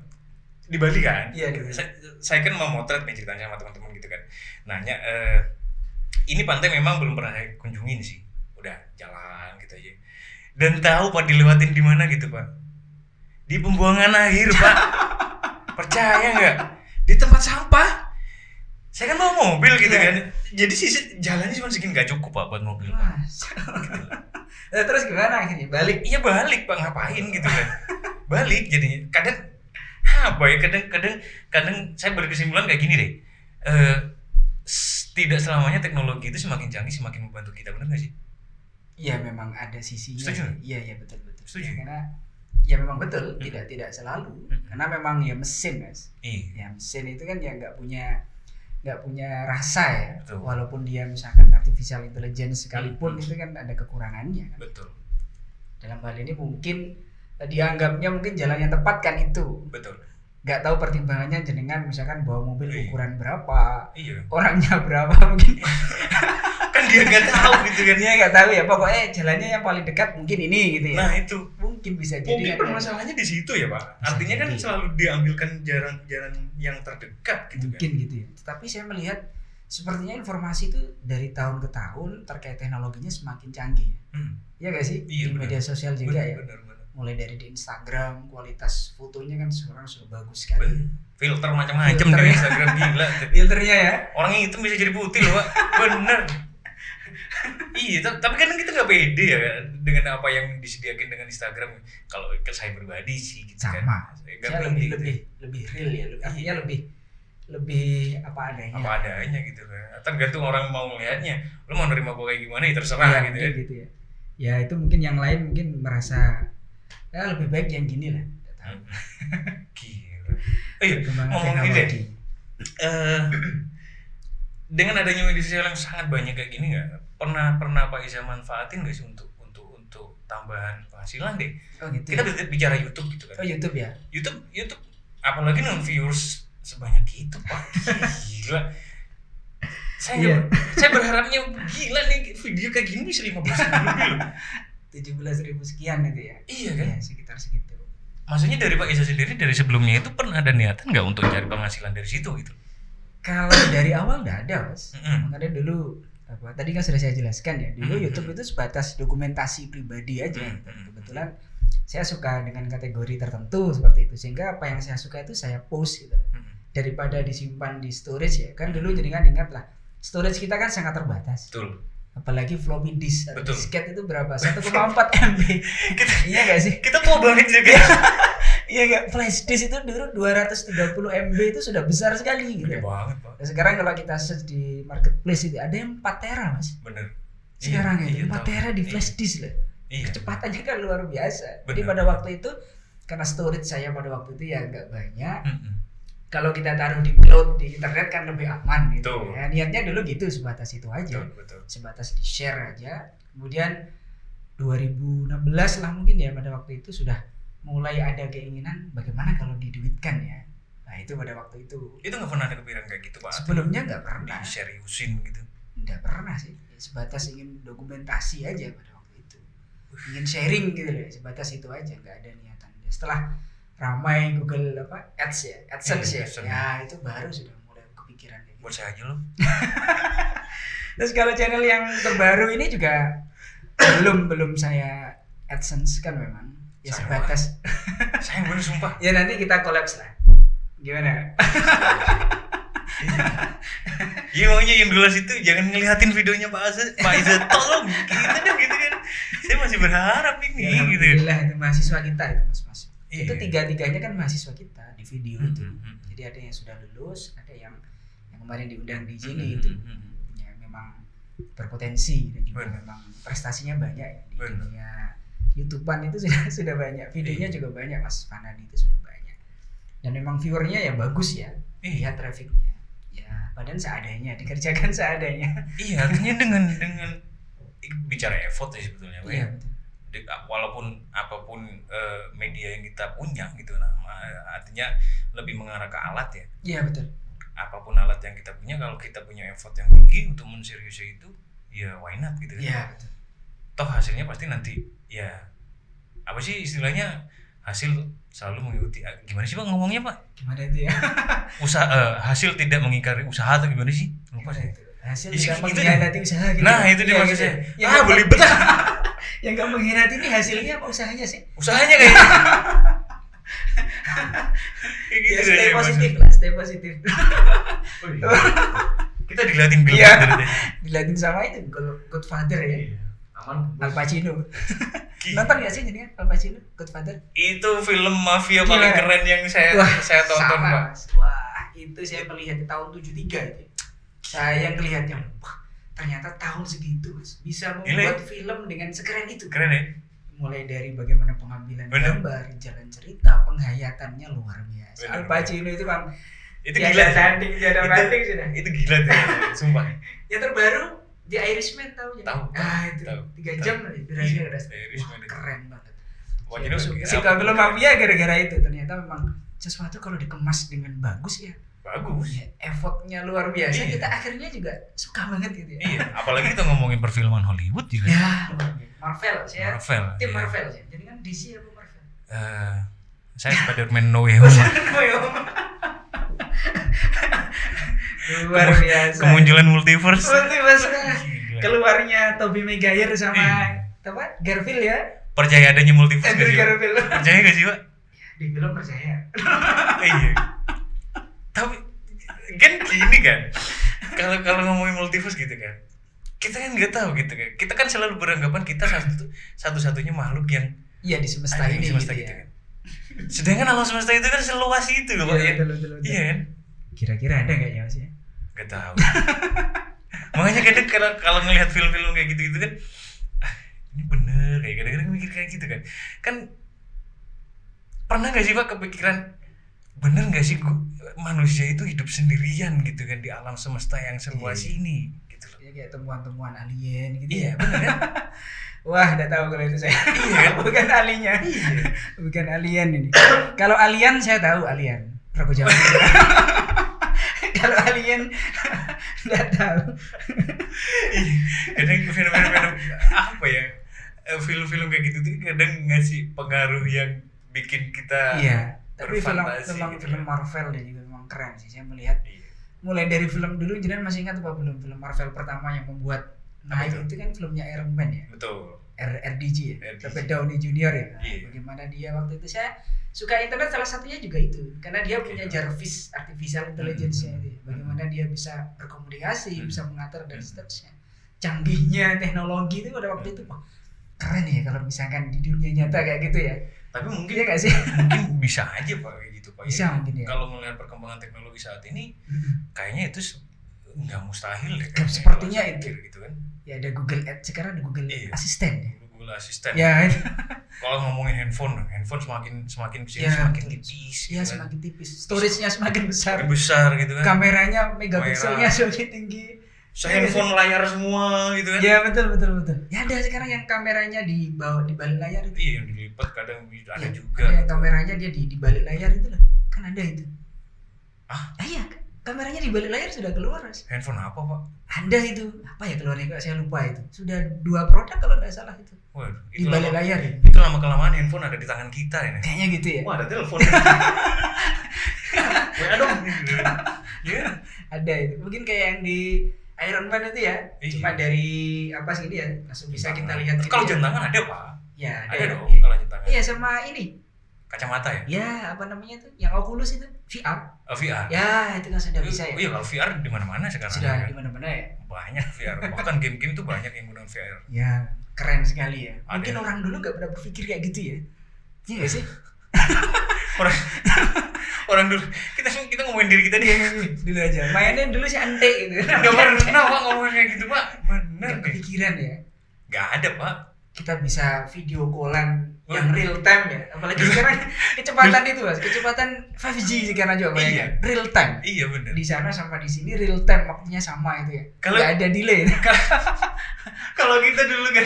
Di Bali kan? Iya, di Bali. Saya kan mau motret nih ceritanya sama teman-teman gitu kan. Nanya, ini pantai memang belum pernah saya kunjungin sih. Udah jalan gitu aja. Dan tahu Pak dilewatin di mana gitu Pak. Di pembuangan akhir Pak. Percaya nggak? Di tempat sampah. Saya kan bawa mobil gitu kan. Jadi sisi jalannya cuma segini nggak cukup Pak buat mobil. Mas. Nah, terus gimana akhirnya? Balik. Iya balik Pak, ngapain gitu kan. Balik jadinya. Kadang apa ya? Kadang saya berkesimpulan kayak gini deh. Tidak selamanya teknologi itu semakin canggih semakin membantu kita, benar nggak sih? Iya memang ada sisinya. Setuju? Iya betul. Setuju. Ya, karena ya memang betul, tidak selalu. Karena memang ya mesin, Mas. Iya. Ya mesin itu kan ya nggak punya rasa ya. Betul. Walaupun dia misalkan artificial intelligence sekalipun itu kan ada kekurangannya kan. Betul. Dalam hal ini mungkin dianggapnya mungkin jalan yang tepat kan itu. Betul. Nggak tahu pertimbangannya jenengan misalkan bawa mobil Iya. ukuran berapa, Iya. orangnya berapa mungkin. Kan dia nggak tahu gitu kan. Dia nggak tahu ya, pokoknya jalannya yang paling dekat mungkin ini gitu ya. Nah itu. Mungkin bisa jadi Mungkin ada- permasalahannya di situ ya Pak. Bisa Artinya kan jadi. selalu diambilkan jalan yang terdekat gitu mungkin kan. gitu ya. Tetapi saya melihat sepertinya informasi itu dari tahun ke tahun terkait teknologinya semakin canggih. Iya nggak sih? Iya, Di benar. media sosial juga ya. Benar. Mulai dari di Instagram, kualitas fotonya kan sekarang sudah bagus sekali. Filter macam-macam Filter di ya. Instagram gila. Filternya ya. Orang yang hitam bisa jadi putih loh Pak. Bener. Iya, tapi kadang kita nggak pede ya dengan apa yang disediakan dengan Instagram. Kalau ke saya pribadi sih gitu Sama. kan. Nggak Saya pede gitu. lebih real ya. Artinya lebih apa adanya. Apa adanya gitu kan. Tergantung orang mau melihatnya. Lu mau nerima gua kayak gimana ya terserah Iya, gitu ya. gitu ya. Ya itu mungkin yang lain mungkin merasa ya lebih baik yang gini lah. Nggak tahu. Gila. Iya, Perkembangan ngomongin deh. teknologi. Dengan adanya media sosial yang sangat banyak kayak gini nggak pernah Pak Iza manfaatin nggak sih untuk tambahan penghasilan deh? Oh gitu. Kita Ya? bicara YouTube gitu kan. Oh YouTube ya. YouTube apalagi non viewers sebanyak itu Pak. Gila. Iya. Saya berharapnya gila nih video kayak gini bisa 15 lebih loh. 17.000 sekian itu ya. Iya kan? Ya, sekitar segitu. Maksudnya dari Pak Iza sendiri dari sebelumnya itu pernah ada niatan nggak untuk cari penghasilan dari situ gitu? Kalau dari awal nggak ada, Mas. Makanya dulu tadi kan sudah saya jelaskan ya. Dulu YouTube itu sebatas dokumentasi pribadi aja. Gitu. Kebetulan saya suka dengan kategori tertentu seperti itu, sehingga apa yang saya suka itu saya post gitu. Daripada disimpan di storage ya. Kan dulu jadi kan ingat lah, storage kita kan sangat terbatas. Betul. Apalagi floppy disk atau Betul. disket itu berapa? 1,4 MB. Iya gak sih? Kita tua banget juga. Iya gak? Flash disk itu dulu 230 MB itu sudah besar sekali gitu. Gede banget Pak. Nah, sekarang kalau kita search di marketplace itu ada yang 4 tera Mas. Bener. Sekarang Iya, itu 4 tahu. tera di flash disk loh. Iya. Kecepatannya kan luar biasa. Jadi Benar. pada waktu itu karena storage saya pada waktu itu ya nggak banyak. Kalau kita taruh di cloud di internet kan lebih aman gitu. Betul. Ya, niatnya dulu gitu sebatas itu aja. Betul. Sebatas di share aja. Kemudian 2016 lah mungkin ya pada waktu itu sudah mulai ada keinginan bagaimana kalau diduitkan ya. Nah itu pada waktu itu. Itu nggak pernah ada kepikiran kayak gitu Pak? Sebelumnya nggak pernah. Diseriusin gitu. Nggak pernah sih. Sebatas ingin dokumentasi aja pada waktu itu. Ingin sharing gitu loh. Sebatas itu aja, nggak ada niatan. Setelah ramai Google Ads ya, AdSense ya. AdSense. Ya itu baru sudah mulai kepikiran kayak gitu. Buat saya aja loh. Terus kalau channel yang terbaru ini juga belum saya AdSense kan memang. Ya Sayang sebatas. Sayang bener sumpah. Ya nanti kita collapse lah. Gimana? Iya makanya yang dulu itu jangan ngeliatin videonya Pak Iza tolong gitu deh gitu kan. Saya masih berharap ini Ya, gitu. alhamdulillah itu mahasiswa kita itu Mas. Iya. Itu tiga-tiganya kan mahasiswa kita di video itu. Mhm. Jadi ada yang sudah lulus, ada yang kemarin diundang di sini itu. Ya memang berpotensi dan juga Benar. memang prestasinya banyak ya di Benar. dunia YouTubean itu sudah banyak, videonya Iya. juga banyak Mas Fanadi itu sudah banyak. Dan memang viewernya ya bagus ya, Iya. lihat trafficnya. Ya padahal seadanya, dikerjakan seadanya. Iya, artinya dengan bicara effort ya sebetulnya, Pak. Iya betul. Walaupun apapun media yang kita punya gitu, nah artinya lebih mengarah ke alat ya. Iya betul. Apapun alat yang kita punya, kalau kita punya effort yang tinggi untuk menseriusnya itu, ya why not gitu kan. Iya betul. Toh hasilnya pasti nanti ya apa sih istilahnya, hasil selalu mengikuti, gimana sih Pak ngomongnya Pak? Gimana itu ya? Hasil tidak mengingkari usaha atau gimana sih? Lupa sih. Hasil Isi- tidak itu mengkhianati usaha gitu. Nah, itu dia Iya, maksud gitu. saya. Yang Ah, nggak- belibet. Yang gak mengkhianati ini hasilnya apa usahanya sih? Usahanya kayaknya. Kayak Ya, deh stay maksud. positif lah, stay positif. Oh, iya. Kita dilatih belibet Iya. dari tadi. Dilatih sama itu Godfather ya. Iya. Aman. Al Pacino. Gila. Nonton gak sih jadi Al Pacino Godfather? Itu film mafia paling Gila. keren yang saya tonton sama, Pak. Mas. Wah, itu saya melihat di tahun 73 itu. Saya ngelihatnya, wah, ternyata tahun segitu Mas, bisa membuat film dengan sekeren itu. Keren ya? Mulai dari bagaimana pengambilan Bener. gambar, jalan cerita, penghayatannya luar biasa. Bener. Al Pacino itu Bang, Itu ya gila. ada tanding, ada banding sudah. Itu gila tuh, sumpah. Yang terbaru The Irishman tahu ya? Tahu. Ah itu Tahu. 3 jam lah durasinya Iya, udah. The Irishman Wah, itu. keren banget. Wah, jadi Suka film mafia gara-gara itu. Ternyata memang sesuatu kalau dikemas dengan bagus ya, bagus. ya effortnya luar biasa. Iya. Kita akhirnya juga suka banget gitu ya. Iya, apalagi kita ngomongin perfilman Hollywood juga. Ya, Marvel saya. Marvel. Tim iya. Marvel sih. Jadi kan DC apa Marvel? Saya Spider-Man No Way Home. Luar biasa. Kemunculan multiverse. Multiverse. Gila. Keluarnya Tobey Maguire sama apa? Garfield ya. Percaya adanya multiverse gak Andrew sih, Pak? Garfield. Percaya gak sih, Pak? Di film percaya. Iya. Tapi kan gini kan. Kalau ngomongin multiverse gitu kan. Kita kan nggak tahu gitu kan. Kita kan selalu beranggapan kita satu-satunya makhluk yang Iya di semesta ada ini di semesta gitu gitu ya. kan. Sedangkan alam semesta itu kan seluas itu loh, Pak. Iya, Ya. betul. Iya kan? Kira-kira ada nggak ya Mas ya? Gak tahu. Makanya kadang kalau ngelihat film-film kayak gitu-gitu kan, ini bener kayak kadang-kadang mikir kayak gitu kan. Kan pernah gak sih Pak kepikiran, bener gak sih manusia itu hidup sendirian gitu kan di alam semesta yang seluas Iya. ini gitu loh. Ya kayak temuan-temuan alien gitu. Iya Ya. bener kan? Wah, udah tahu kalau itu saya. Iya kan? Bukan aliennya. Iya. Bukan alien ini. Kalau alien saya tahu alien. Rokok Jawa. Kalau alien enggak tahu. Iya. Kadang film-film apa ya, film-film kayak gitu tuh kadang ngasih pengaruh yang bikin kita Iya. Tapi berfantasi memang gitu film ya. Marvel dia juga memang keren sih. Saya melihat Iya. mulai dari film dulu, jenengan masih ingat apa belum film Marvel pertama yang membuat naik Apa itu? itu kan filmnya Iron Man ya. Betul. RDJ ya, RDJ. Robert Downey Jr. ya. Nah, Iya. bagaimana dia waktu itu, saya suka internet salah satunya juga itu, karena dia punya Iya. Jarvis artificial intelligence-nya itu. Bagaimana dia bisa berkomunikasi, bisa mengatur dan seterusnya. Canggihnya teknologi itu pada waktu itu, wah, keren ya kalau misalkan di dunia nyata kayak gitu ya. Tapi mungkin Iya gak sih? mungkin bisa aja Pak kayak gitu Pak. Bisa Ya, mungkin ya. kalau melihat perkembangan teknologi saat ini kayaknya itu nggak mustahil deh. Sepertinya kalau saya itu. pikir gitu kan. Ya ada Google Ads, sekarang ada Google Iya. Assistant ya. Google Assistant. Ya, itu. Kalau ngomongin handphone semakin kesini Ya, semakin betul. tipis. Ya gitu kan. semakin tipis, storage-nya semakin besar, Semakin besar gitu kan. kameranya megapikselnya semakin tinggi. Handphone layar semua gitu kan. Ya betul. Ya ada sekarang yang kameranya di bawah, di balik layar itu. Iya, yang dilipat kadang ada Ya, juga. ada yang gitu. kameranya dia di balik layar itu lah. Kan ada itu. Ah? Iya, kameranya di balik layar sudah keluar, Mas. Handphone apa Pak? Ada itu. Apa ya keluarnya kok saya lupa itu. Sudah 2 produk kalau tidak salah itu. Waduh, Di balik layar itu. Itu lama kelamaan handphone ada di tangan kita ini. Kayaknya gitu ya. Wah, ada telepon. WA dong. Iya. Ada itu. Mungkin kayak yang di Iron Man itu ya. Iya. Cuma dari apa sih ini ya? Langsung bisa kita lihat gitu Kalau ya. jam tangan ada Pak. Ya, Ada ya. dong Iya. kalau jam tangan. Iya, sama ini. Kacamata ya? Ya, apa namanya tuh? Yang Oculus itu, VR. VR. Ya, itu kan sudah bisa ya. Iya, kalau VR di mana-mana sekarang. Sudah kan. di mana-mana ya. Banyak VR. Bahkan game-game itu banyak yang menggunakan VR. Ya, keren sekali ya. Ada Mungkin ya. orang dulu gak pernah berpikir kayak gitu ya. Iya gak sih? Orang orang dulu kita ngomongin diri kita nih. Dulu aja. Mainnya dulu sih ante gitu. Enggak pernah Pak ngomongin kayak gitu, Pak. Bener Gak deh. kepikiran ya. Enggak ada, Pak. kita bisa video callan yang real time ya. Apalagi sekarang kecepatan itu Mas, kecepatan 5G sekarang juga banyak. Iya. Real time. Iya benar. Di sana sama di sini real time, waktunya sama itu ya. Kalau- Nggak ada delay. Kalau kita dulu kan,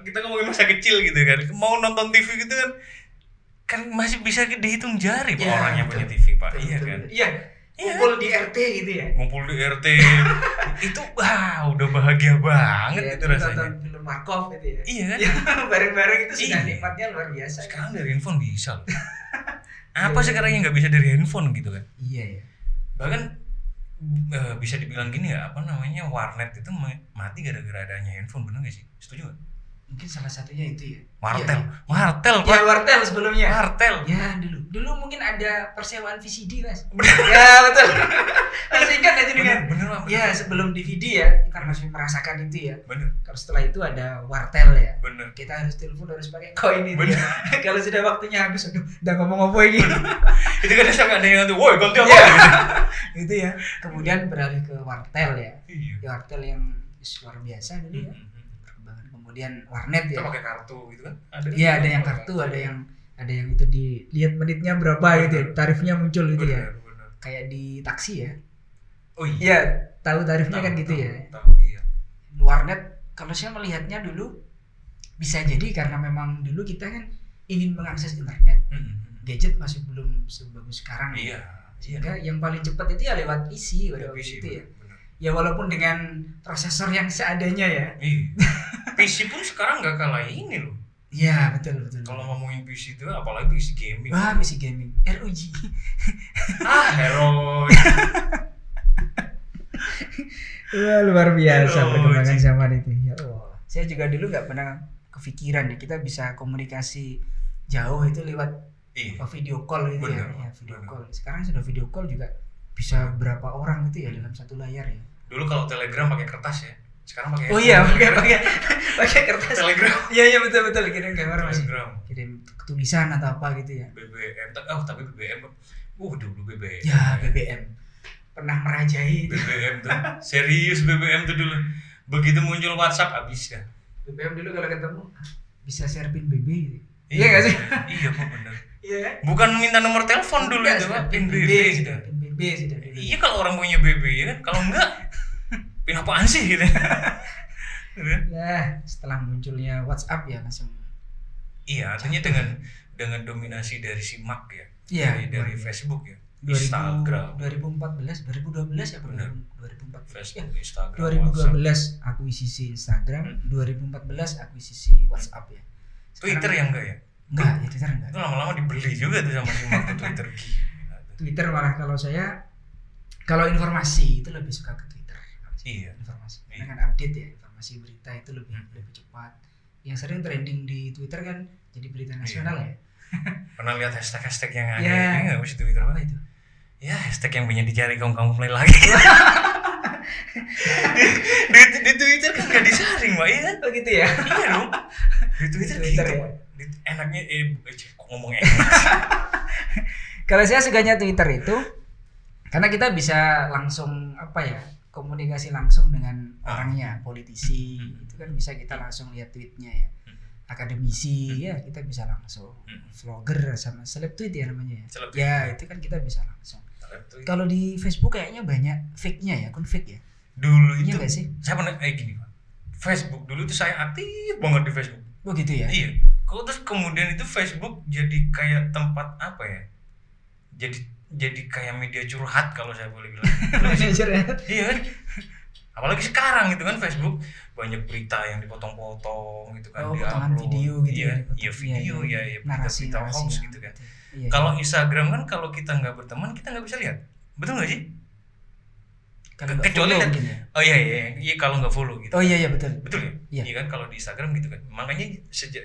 kita ngomongin masa kecil gitu kan, mau nonton TV gitu kan masih bisa dihitung jari Pak Ya, orangnya betul. punya TV Pak. Betul, Iya betul, kan. betul. Iya. Iya. Kumpul di RT gitu ya. Ngumpul di RT itu udah bahagia banget Iya, itu nonton rasanya. film Markov gitu ya. Iya kan. Ya, bareng-bareng itu sudah Iya. nikmatnya luar biasa. Sekarang dari handphone bisa loh. Apa sekarang yang nggak bisa dari handphone gitu kan? Iya ya. Bahkan bisa dibilang gini ya, apa namanya, warnet itu mati gara-gara adanya handphone, bener gak sih? Setuju gak? Mungkin salah satunya itu ya. Wartel, Iya, wartel ya, Pak, wartel sebelumnya. wartel. Ya dulu mungkin ada persewaan VCD Mas. Ya betul. Masih ingat aja dengan. Bener Pak, bener. Ya sebelum DVD ya, kita masih merasakan itu ya. Bener, Kalau setelah itu ada wartel ya. bener. Kita harus telepon, harus pakai koin itu. Bener. Ya. Kalau sudah waktunya habis, aduh, udah ngomong apa ini? Itu kan sampai ada yang tuh, woi ganti apa? Iya. Gitu. Gitu ya. Kemudian beralih ke wartel ya. Iya. Ya, wartel yang luar biasa dulu ya. Perkembangan. Kemudian warnet Kita ya. pakai kartu gitu kan? Iya, ada yang kartu, ada yang itu dilihat menitnya berapa gitu ya. Tarifnya muncul gitu ya. Bener, bener. Kayak di taksi ya. Oh iya. Iya, tahu tarifnya kan gitu ya. Tahu, iya. Warnet kalau saya melihatnya dulu bisa jadi karena memang dulu kita kan ingin mengakses internet. Gadget masih belum sebagus sekarang. Iya. Sehingga yang paling cepat itu ya lewat PC pada waktu PC, itu ya. bener. Ya walaupun dengan prosesor yang seadanya ya. Iya. PC pun sekarang nggak kalah ini loh. Iya, betul. Kalau ngomongin PC itu apalagi PC gaming. Wah, PC gaming, ROG. Hero. Wah, luar biasa ROG. perkembangan zaman itu. Ya Allah. Saya juga dulu nggak pernah kepikiran ya kita bisa komunikasi jauh itu lewat Iya. video call gitu ya. Bener, Ya, video bener. call. Sekarang sudah video call juga bisa berapa orang gitu ya dalam satu layar ya. Dulu kalau Telegram pakai kertas ya. Sekarang pakai Oh iya, pakai kertas. Telegram. Iya betul kirim gambar masih. Telegram. Kirim tulisan atau apa gitu ya. BBM. Tapi BBM. Dulu BBM. Ya, BBM. Pernah merajai itu. BBM tuh. Serius BBM tuh dulu. Begitu muncul WhatsApp habis ya. BBM dulu kalau ketemu bisa share pin BB gitu. Iya nggak sih? Iya Pak, bener. Iya kan? Bukan minta nomor telepon dulu Enggak, itu Pak, sudah pin BB BB sudah, gitu. pin BB sudah dulu. Iya kalau orang punya BB ya kan. Kalau enggak pin apaan sih gitu. Ya, setelah munculnya WhatsApp ya langsung. Iya, artinya dengan dominasi dari simak ya. Iya, Dari Facebook ya. Instagram, 2014, 2012 ya Benar. 2014. Ya, Facebook, Instagram, WhatsApp. 2012 akuisisi Instagram, 2014 akuisisi WhatsApp ya. Twitter yang enggak ya? Enggak, ya Twitter enggak. Itu lama-lama dibeli juga tuh sama simak tuh Twitter. Gila tuh. Twitter malah kalau informasi itu lebih suka ke Twitter. Iya. Informasi. Iya. Karena kan update ya, informasi berita itu lebih cepat. Yang sering trending di Twitter kan jadi berita nasional ya. Pernah lihat hashtag yang ada Ya. ini enggak sih Twitter Apa Pak? itu? Ya, hashtag yang punya dicari kaum play lagi. di Twitter kan nggak disaring, Pak, iya kan? Oh gitu ya. Iya dong. Di Twitter Twitter gitu, ya. Pak. Enaknya kok ngomong enak. Kalau saya sukanya Twitter itu karena kita bisa langsung komunikasi langsung dengan orangnya, politisi itu kan bisa kita langsung lihat tweetnya ya. Akademisi ya kita bisa langsung. Vlogger sama seleb tweet ya namanya ya. Seleb tweet. Ya itu kan kita bisa langsung. Twitter. Kalau di Facebook kayaknya banyak fake-nya ya, akun fake ya. Dulu Iya itu nggak sih? saya pernah gini, Pak. Facebook dulu itu saya aktif banget di Facebook. Oh gitu ya. Iya. Kok terus kemudian itu Facebook jadi kayak tempat apa ya? Jadi kayak media curhat kalau saya boleh bilang. Manajer ya. Iya kan? Apalagi sekarang gitu kan Facebook banyak berita yang dipotong-potong gitu kan, Oh, potongan video gitu iya, ya, dipotong. iya video Iya, ya narasi berita hoax yang gitu kan. Iya. Kalau Instagram kan kalau kita nggak berteman kita nggak bisa lihat, betul nggak sih? Kalau nggak Kecuali follow lihat, mungkin ya. oh iya kalau nggak follow gitu. Oh iya betul. Betul ya? Iya. Iya kan kalau di Instagram gitu kan. Makanya sejak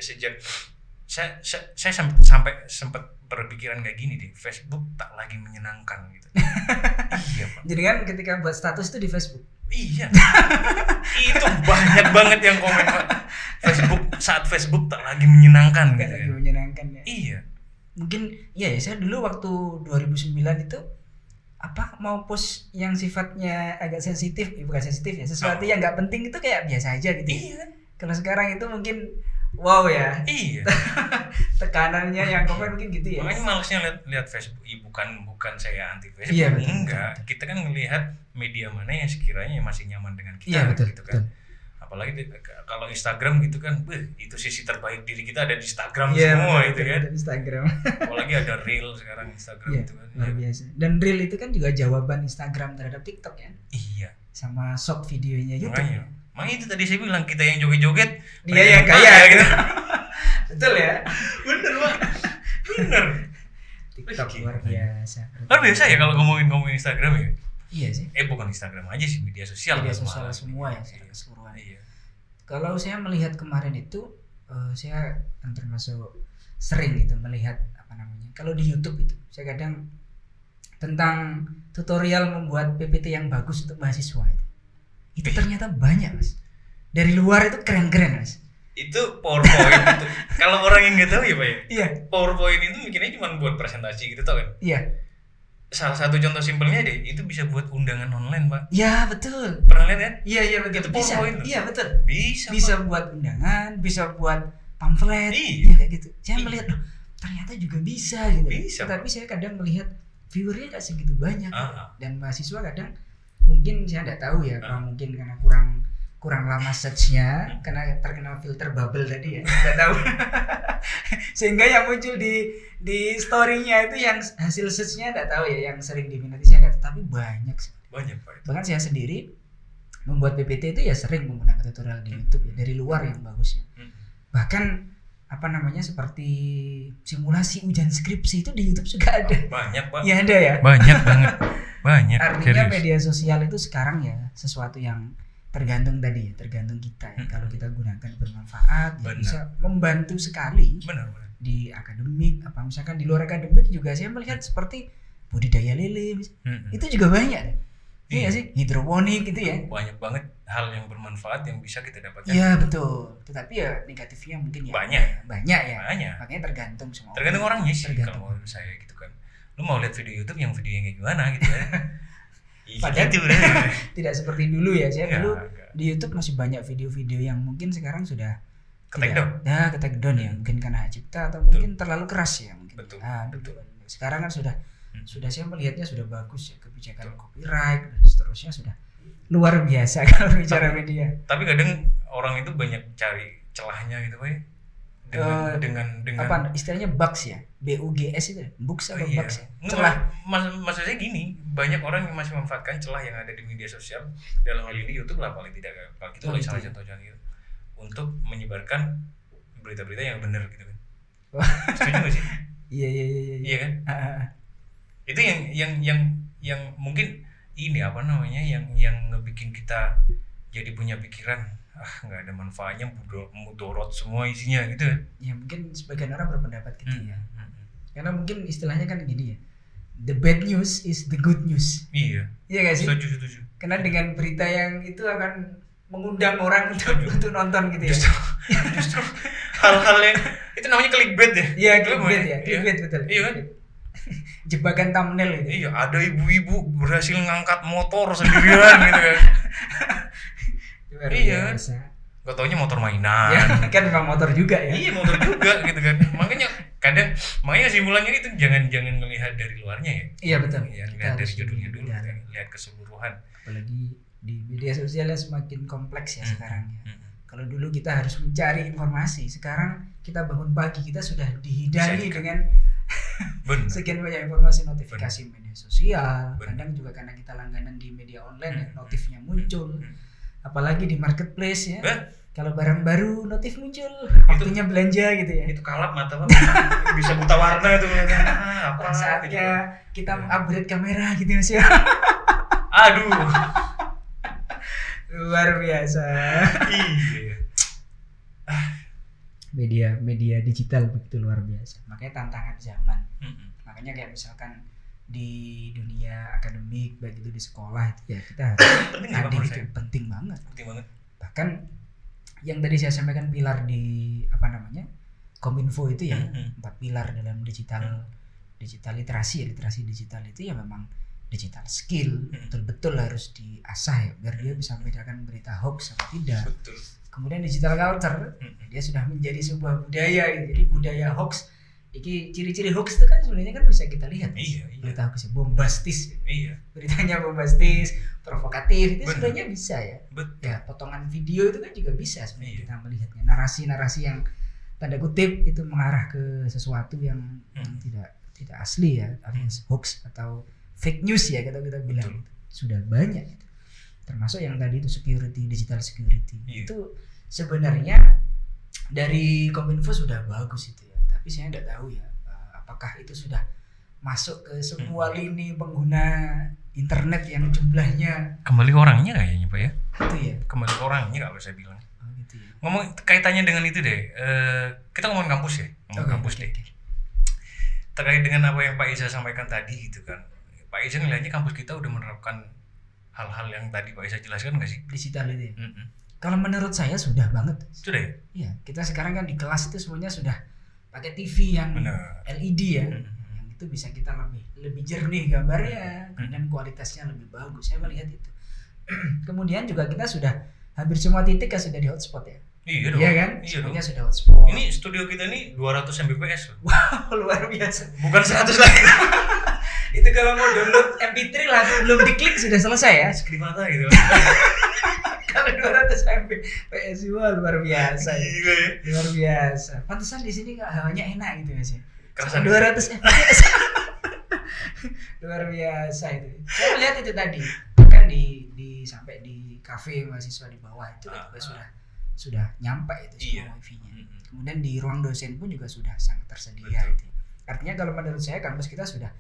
saya sampai sempat berpikiran kayak gini deh, Facebook tak lagi menyenangkan gitu. Iya Pak. Jadi kan ketika buat status itu di Facebook. Iya. Itu banyak banget yang komen Pak. Saat Facebook tak lagi menyenangkan Nggak gitu lagi kan. menyenangkan ya. Iya. Mungkin ya saya dulu waktu 2009 itu mau post yang sifatnya agak sensitif, bukan sensitif ya, sesuatu yang nggak penting itu kayak biasa aja gitu. Iya kan? Kalau sekarang itu mungkin wow ya, Iya. tekanannya yang komen mungkin gitu ya. Makanya malesnya lihat Facebook. Bukan saya anti Facebook. Iya, betul, Enggak. betul. Kita kan melihat media mana yang sekiranya masih nyaman dengan kita Iya, betul, gitu kan. betul. Apalagi kalau Instagram gitu kan, itu sisi terbaik diri kita ada di Instagram Iya, semua betul, itu betul, kan. betul, Instagram. Apalagi ada reel sekarang Instagram Iya, itu kan. luar biasa. Dan reel itu kan juga jawaban Instagram terhadap TikTok ya, Iya. sama short videonya YouTube. Makanya itu tadi saya bilang kita yang joget-joget, Dia mereka yang kaya gitu. Betul ya. Bener Pak. Bener. TikTok Oke. luar biasa. Luar biasa ya kalau ngomongin Instagram ya. Iya sih. Bukan Instagram aja sih, media sosial. Media lah sosial malah. semua ya, Iya. secara keseluruhan. Iya. Kalau saya melihat kemarin itu, saya yang termasuk sering gitu melihat apa namanya. Kalau di YouTube itu, saya kadang tentang tutorial membuat PPT yang bagus untuk mahasiswa itu. Itu ternyata banyak mas. Dari luar itu keren-keren mas. Itu PowerPoint itu. Kalau orang yang nggak tahu ya Pak ya. Iya. PowerPoint itu bikinnya cuma buat presentasi gitu tau kan. Iya. Salah satu contoh simpelnya deh, itu bisa buat undangan online Pak. Ya betul. Pernah lihat kan? Iya betul. Itu Bisa. PowerPoint loh. Iya betul. Bisa. Bisa Pak. buat undangan, bisa buat pamflet, Iya. kayak gitu. Saya Iya. melihat loh, ternyata juga bisa gitu. Bisa, Tapi saya kadang melihat viewernya nggak segitu banyak. Ah. Dan mahasiswa kadang mungkin saya nggak tahu ya, apa mungkin karena kurang lama searchnya, karena terkena filter bubble tadi ya, nggak tahu. Sehingga yang muncul di story-nya itu yang hasil searchnya nggak tahu ya, yang sering diminati saya nggak tahu, tapi banyak sih. Banyak Pak. Bahkan saya sendiri membuat PPT itu ya sering menggunakan tutorial di YouTube ya, dari luar yang bagusnya. Bahkan apa namanya seperti simulasi ujian skripsi itu di YouTube juga ada. Banyak Pak. Ya ada ya. Banyak banget. Banyak. Artinya serius. media sosial itu sekarang ya sesuatu yang tergantung tadi ya, tergantung kita ya. Kalau kita gunakan bermanfaat ya Benar. bisa membantu sekali Benar. di akademik, apa misalkan di luar akademik juga saya melihat seperti budidaya lele itu juga banyak. Iya Iya. sih, hidroponik gitu ya. Banyak banget hal yang bermanfaat yang bisa kita dapatkan. Iya betul. Tetapi ya negatifnya mungkin ya banyak ya. Banyak. Makanya tergantung semua. Tergantung orangnya sih Tergantung. kalau menurut saya gitu kan. Lu mau lihat video YouTube yang videonya kayak gimana gitu kan. Padahal Gitu. tidak seperti dulu ya. Saya Ya, dulu enggak. di YouTube masih banyak video-video yang mungkin sekarang sudah Ke-take down. Ya, ke-take down ya. Mungkin karena hak cipta atau mungkin terlalu keras ya mungkin. Betul. Nah, Betul. Sekarang kan sudah Hmm. saya melihatnya sudah bagus ya, kebijakan Betul. copyright dan seterusnya sudah luar biasa kalau bicara media. Tapi kadang orang itu banyak cari celahnya gitu Pak ya. Dengan Apa istilahnya bugs ya? BUGS itu, bugs Oh atau iya. bugs ya? Nggak, Celah. maksud saya gini, banyak orang yang masih memanfaatkan celah yang ada di media sosial, dalam hal ini YouTube lah paling tidak, kalau gitu Oh, lah gitu salah ya. contohnya gitu, untuk menyebarkan berita-berita yang benar gitu kan. Wah. Setuju gak sih? Iya. Iya kan? Itu yang mungkin ini apa namanya yang ngebikin kita jadi punya pikiran nggak ada manfaatnya, mudorot semua isinya gitu kan. Ya mungkin sebagian orang berpendapat gitu ya. Hmm. Karena mungkin istilahnya kan gini ya. The bad news is the good news. Iya. Iya gak sih? Setuju. Karena dengan berita yang itu akan mengundang orang Setuju. untuk nonton gitu ya. Justru hal-hal yang itu namanya clickbait ya. Iya, clickbait ya. Iya. Clickbait betul. Iya kan? Jebakan thumbnail itu. Iya, ada ibu-ibu berhasil ngangkat motor sendirian gitu kan. Luar Iya. biasa. Gak taunya motor mainan. Ya, kan memang motor juga ya. Iya, motor juga gitu kan. Makanya kesimpulannya itu jangan ngelihat dari luarnya ya. Iya betul. Ya, Kita lihat dari harus judulnya dulu, lihat. lihat keseluruhan. Apalagi di media sosialnya semakin kompleks ya sekarang ya. Hmm. Kalau dulu kita harus mencari informasi, sekarang kita bangun pagi kita sudah dihidangin Bisa dengan Benar. sekian banyak informasi notifikasi media sosial. Benar. Kadang juga karena kita langganan di media online ya, Hmm. notifnya muncul. Hmm. Apalagi di marketplace ya. Eh? Kalau barang baru notif muncul, waktunya belanja gitu ya. Itu kalap mata Pak. Bisa buta warna itu apa Saatnya kita upgrade kamera gitu Mas ya. Aduh. Luar biasa. Iya. Media digital begitu luar biasa. Makanya tantangan zaman. Hmm. Makanya kayak misalkan di dunia akademik baik itu di sekolah itu ya kita harus Penting nggak Pak, hadir menurut itu saya? penting banget. Penting banget. Bahkan yang tadi saya sampaikan pilar di apa namanya Kominfo itu ya, 4 pilar dalam digital literasi ya, literasi digital itu ya memang digital skill betul-betul harus diasah ya biar dia bisa membedakan berita hoax atau tidak. Betul. Kemudian digital culture, dia sudah menjadi sebuah budaya gitu. Jadi budaya hoax. Iki ciri-ciri hoax itu kan sebenarnya kan bisa kita lihat. Iya. Berita hoax bombastis. Iya. Beritanya bombastis, provokatif, itu Bener. sebenarnya bisa ya. Betul. Ya, potongan video itu kan juga bisa sebenarnya Iya. kita melihatnya. Narasi-narasi yang tanda kutip itu mengarah ke sesuatu yang tidak asli ya, alias hoax atau fake news ya kita bilang. Betul. Sudah banyak itu. Termasuk yang tadi itu security, digital security. Iya. Itu sebenarnya dari Kominfo sudah bagus itu ya. Tapi saya tidak tahu ya apakah itu sudah masuk ke semua lini pengguna internet yang jumlahnya Kembali ke orangnya kayaknya Pak ya. itu ya. Kembali ke orangnya kalau saya bilang. Oh, gitu ya. Ngomong kaitannya dengan itu deh. Kita ngomongin kampus ya. Ngomongin kampus deh. Terkait dengan apa yang Pak Iza sampaikan tadi gitu kan. Pak Iza ngelihatnya kampus kita udah menerapkan hal-hal yang tadi Pak Iza jelaskan nggak sih? Digital itu ya. Kalau menurut saya sudah banget. Sudah ya? Iya, kita sekarang kan di kelas itu semuanya sudah pakai TV yang Benar. LED ya. Yang itu bisa kita lebih jernih gambarnya dan kualitasnya lebih bagus. Saya melihat itu. Kemudian juga kita sudah hampir semua titik kan sudah di hotspot ya. Iya dong. Iya kan? Iya dong. Semuanya sudah hotspot. Ini studio kita nih 200 Mbps loh. Wow, luar biasa. Bukan 100 lagi. Itu kalau mau download MP3 langsung belum diklik sudah selesai ya. Sekali mata gitu. Kalau 200 MB PS luar biasa. Ya. Gila ya. Luar biasa. Pantesan di sini nggak hawanya enak gitu ya sih. Kerasan 200 FPS. Luar biasa itu. Saya melihat itu tadi. Kan di sampai di kafe mahasiswa di bawah itu juga sudah nyampe itu semua wifi-nya. Kemudian di ruang dosen pun juga sudah sangat tersedia itu. Artinya kalau menurut saya kampus kita sudah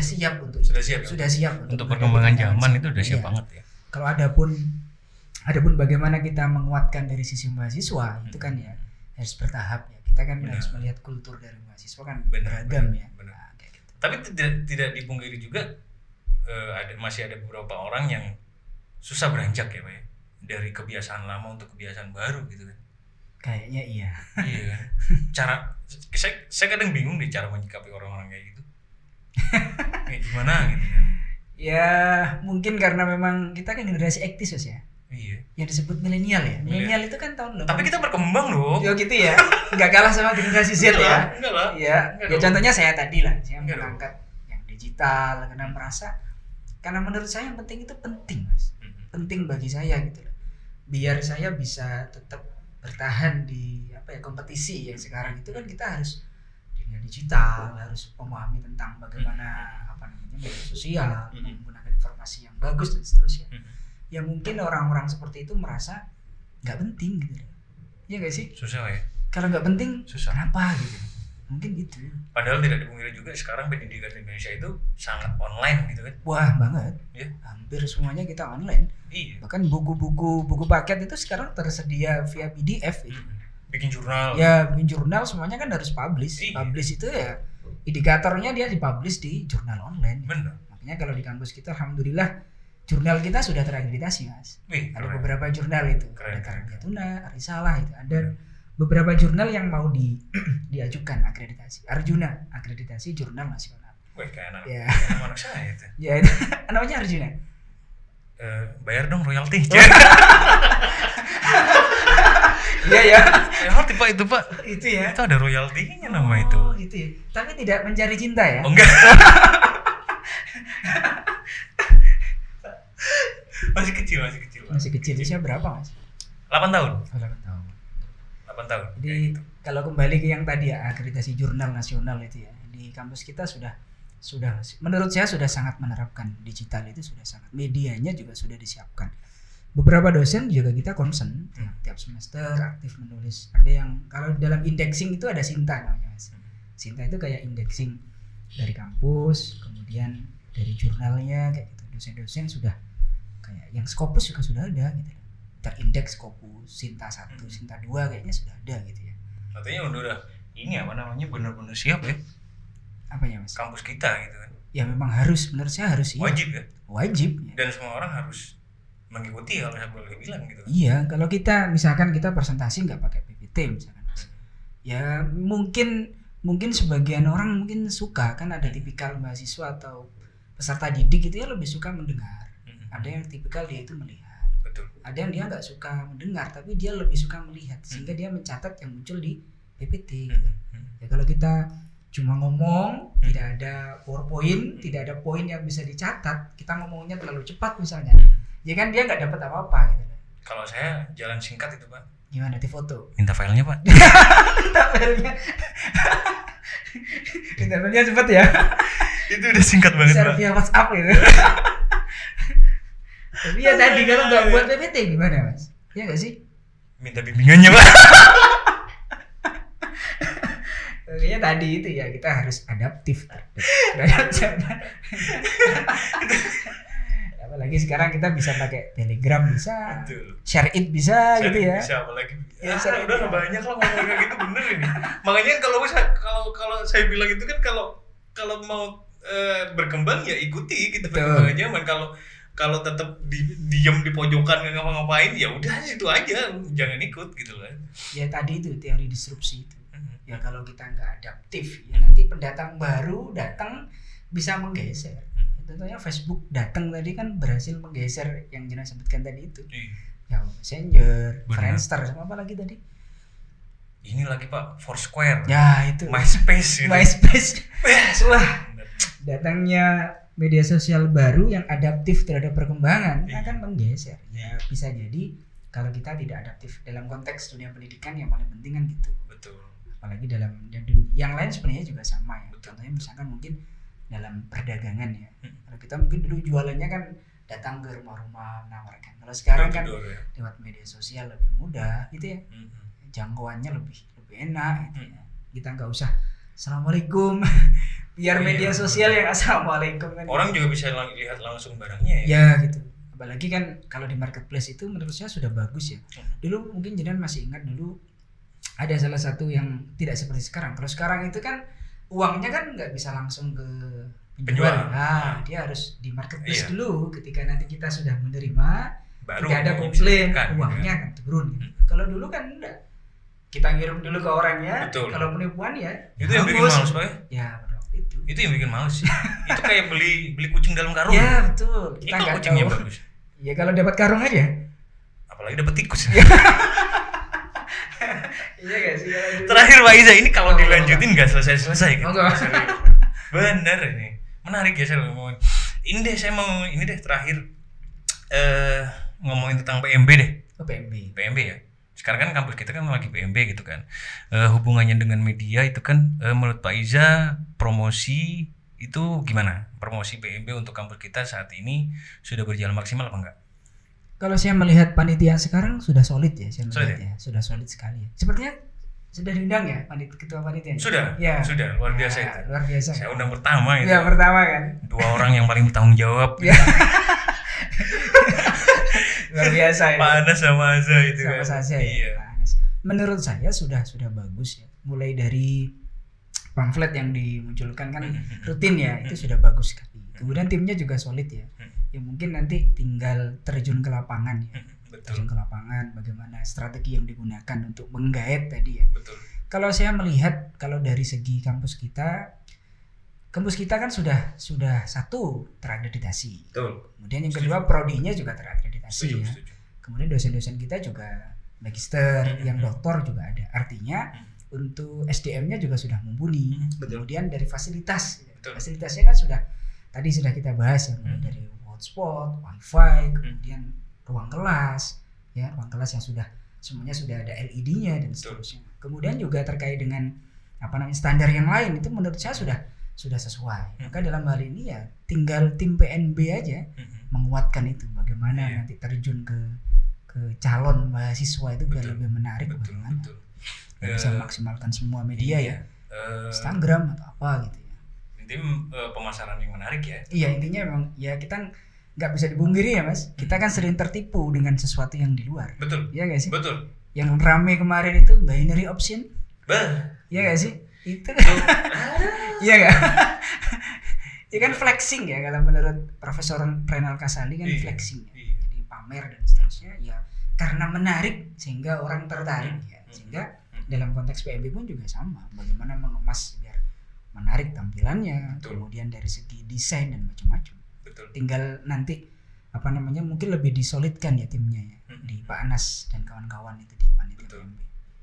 siap untuk Sudah siap untuk perkembangan zaman itu udah siap banget ya. Kalau adapun bagaimana kita menguatkan dari sisi mahasiswa itu kan ya harus bertahap ya. Kita kan harus melihat kultur dari mahasiswa kan beragam ya. Nah, kayak gitu. Tapi tidak dipungkiri juga masih ada beberapa orang yang susah beranjak ya Pak ya. Dari kebiasaan lama untuk kebiasaan baru gitu kan. Kayaknya iya. Iya kan. Saya kadang bingung deh cara menyikapi orang-orang kayak gitu. Kayak gimana gitu kan. Ya mungkin karena memang kita kan generasi ektis ya. Iya. Yang disebut milenial ya. Milenial itu kan tahun 80. Tapi kita berkembang loh. Ya gitu ya. Enggak kalah sama generasi Z ya. Enggak lah. Iya. Ya contohnya saya tadi lah. Saya Enggak mengangkat yang digital karena menurut saya yang penting itu penting Mas. Penting bagi saya gitu loh. Biar saya bisa tetap bertahan di kompetisi yang sekarang itu kan kita harus dunia digital, harus memahami tentang bagaimana media sosial, menggunakan informasi yang bagus dan seterusnya. Ya mungkin orang-orang seperti itu merasa nggak penting gitu. Iya nggak sih? Susah ya. Kalau nggak penting, Susah. kenapa gitu? Mungkin gitu. Padahal tidak dipungkiri juga sekarang pendidikan di Indonesia itu sangat online gitu kan. Wah banget. Ya. Hampir semuanya kita online. Iya. Bahkan buku paket itu sekarang tersedia via PDF itu. Bikin jurnal. Ya bikin jurnal semuanya kan harus publish. Iya. Publish itu ya indikatornya dia dipublish di jurnal online. Benar. Makanya kalau di kampus kita alhamdulillah jurnal kita sudah terakreditasi Mas. Wih, Ada keren. beberapa jurnal itu. Keren, Ada keren. Karya Tuna, Risalah itu. Ada beberapa jurnal yang mau diajukan akreditasi. Arjuna, akreditasi jurnal nasional. Wih, kayak anak, Ya. anak saya itu. Ya namanya Arjuna. Bayar dong royalti. Iya ya. Royalti Pak itu Pak. Itu ya. Itu ada royaltinya nama itu. Oh, gitu ya. Tapi tidak mencari cinta ya. Oh enggak. Masih kecil. Masih kecil. Usia berapa Mas? 8 tahun. 8 tahun. 8 tahun. Jadi Kayak gitu. kalau kembali ke yang tadi ya akreditasi jurnal nasional itu ya di kampus kita sudah menurut saya sudah sangat menerapkan digital itu sudah sangat medianya juga sudah disiapkan. Beberapa dosen juga kita concern tiap semester aktif menulis. Ada yang kalau dalam indexing itu ada Sinta namanya Mas. Sinta itu kayak indexing dari kampus, kemudian dari jurnalnya kayak gitu. Dosen-dosen sudah kayak yang Scopus juga sudah ada gitu. Terindeks Scopus, Sinta 1, Sinta 2 kayaknya sudah ada gitu ya. Artinya udah ini apa namanya benar-benar siap ya Apanya Mas? kampus kita gitu kan. Ya memang harus, menurut saya harus iya. Wajib ya. Wajib ya. Dan semua orang harus mengikuti kalau saya boleh bilang gitu. Iya, kalau kita misalkan kita presentasi nggak pakai PPT misalkan Mas. Ya mungkin sebagian orang mungkin suka kan ada tipikal mahasiswa atau peserta didik itu ya lebih suka mendengar. Ada yang tipikal dia itu melihat. Betul. Ada yang dia nggak suka mendengar, tapi dia lebih suka melihat, sehingga dia mencatat yang muncul di PPT. Gitu. Ya kalau kita cuma ngomong, tidak ada PowerPoint, tidak ada poin yang bisa dicatat, kita ngomongnya terlalu cepat misalnya, ya kan dia nggak dapat apa-apa gitu. Kalau saya jalan singkat itu Pak. Gimana di foto? Minta filenya Pak. Minta filenya. Minta filenya cepet ya. Itu udah singkat banget Share Pak. via WhatsApp gitu. Tapi ya tadi kalau nggak buat PPT gimana Mas? Ya nggak sih? Minta bimbingannya Pak. Kayaknya tadi itu ya, kita harus adaptif terhadap zaman. Apalagi sekarang kita bisa pakai Telegram, bisa Betul. Share It bisa Share gitu It ya. Bisa apalagi. Ya, Ya, Share It udah bisa. banyak lah ngomong kayak gitu bener ini. Makanya kalau saya bilang itu kan kalau mau berkembang ya ikuti kita Betul. perkembangan zaman. Kalau tetap diam di pojokan nggak ngapa-ngapain ya udah itu aja, jangan ikut gitu lah. Ya tadi itu teori disrupsi itu. Ya kalau kita nggak adaptif, ya nanti pendatang baru datang bisa menggeser. Contohnya Facebook datang tadi kan berhasil menggeser yang Jena sebutkan tadi itu. Ya Messenger, Benar. Friendster, sama apa lagi tadi? Ini lagi Pak, Foursquare, Ya itu. MySpace gitu. MySpace. Yes. Wah, datangnya media sosial baru yang adaptif terhadap perkembangan akan menggeser. Ya bisa jadi kalau kita tidak adaptif dalam konteks dunia pendidikan, yang paling penting kan gitu. Betul. Apalagi dalam yang lain sebenarnya juga sama ya. Contohnya misalkan mungkin dalam perdagangan ya. Kalau kita mungkin dulu jualannya kan datang ke rumah-rumah menawarkan. Kalau sekarang kan Door, ya. lewat media sosial lebih mudah gitu ya. Jangkauannya lebih enak gitu ya. Kita nggak usah Assalamualaikum biar media sosial yang Assalamualaikum kan. Orang juga bisa lihat langsung barangnya ya. Ya gitu. Apalagi kan kalau di marketplace itu menurut saya sudah bagus ya. Dulu mungkin Jenan masih ingat dulu ada salah satu yang tidak seperti sekarang. Kalau sekarang itu kan uangnya kan nggak bisa langsung ke penjual. Nah, dia harus di marketplace dulu. Ketika nanti kita sudah menerima, Baru tidak ada komplain, disesuaikan, uangnya akan turun. Kalau dulu kan enggak. Kita ngirim dulu ke orangnya. Betul. Kalau penipuan ya Itu yang bikin bagus. males Pak. Ya pada waktu itu. Itu yang bikin males sih. Itu kayak beli kucing dalam karung. Ya betul. Ini Kita kalau nggak kucingnya tahu. bagus. Ya kalau dapat karung aja. Apalagi dapat tikus. Iya gak sih? Terakhir Pak Iza, ini kalau dilanjutin nggak selesai-selesai kan? Enggak. Serius. Bener ini. Menarik ya saya ngomongin. Ini deh saya mau ini deh terakhir ngomongin tentang PMB deh. Oh, PMB. PMB ya. Sekarang kan kampus kita kan lagi PMB gitu kan. Hubungannya dengan media itu kan menurut Pak Iza promosi itu gimana? Promosi PMB untuk kampus kita saat ini sudah berjalan maksimal apa enggak? Kalau saya melihat panitia sekarang sudah solid ya, saya Solid melihat ya, sudah solid sekali. Sepertinya sudah diundang ya ketua panitia. Sudah, Ya. sudah luar biasa Ya, itu. luar biasa. Saya undang pertama itu. Ya pertama kan. 2 orang yang paling bertanggung jawab. Ya. Luar biasa ya. Pak Anas sama Aza itu Sama kan. saja Iya. ya. Pak Anas. Menurut saya sudah bagus ya. Mulai dari pamflet yang dimunculkan kan rutin ya, itu sudah bagus sekali. Kemudian timnya juga solid ya. Ya mungkin nanti tinggal terjun ke lapangan ya. Terjun ke lapangan, bagaimana strategi yang digunakan untuk menggait tadi ya. Betul. Kalau saya melihat kalau dari segi kampus kita kan sudah satu terakreditasi. Betul. Kemudian yang kedua prodinya juga terakreditasi ya. Setuju. Kemudian dosen-dosen kita juga magister, yang doktor juga ada. Artinya untuk SDM-nya juga sudah mumpuni. Betul. Kemudian dari fasilitas, Betul. fasilitasnya kan sudah tadi sudah kita bahas ya, mulai dari hotspot, wifi, kemudian ruang kelas, ya ruang kelas yang semuanya sudah ada LED-nya dan seterusnya. Kemudian juga terkait dengan standar yang lain itu menurut saya sudah sesuai. Maka dalam hal ini ya tinggal tim PNB aja menguatkan itu, bagaimana nanti terjun ke calon mahasiswa itu biar lebih menarik, bagaimana bisa memaksimalkan semua media ya, Instagram atau apa gitu ya. Intinya pemasaran yang menarik ya. Iya, intinya memang ya kita nggak bisa dipungkiri ya Mas, kita kan sering tertipu dengan sesuatu yang di luar. Betul. Iya gak sih? Betul. Yang rame kemarin itu binary option. Iya gak sih? Itu iya gak? Ya kan flexing ya, kalau menurut Profesor Renal Kasali kan flexing ya. Jadi pamer dan seterusnya ya, karena menarik sehingga orang tertarik ya. Sehingga dalam konteks PMB pun juga sama, bagaimana mengemas biar menarik tampilannya. Betul. Kemudian dari segi desain dan macam-macam. Betul. Tinggal nanti mungkin lebih disolidkan ya timnya ya. Di Pak Anas dan kawan-kawan itu di panitia Betul. PMB.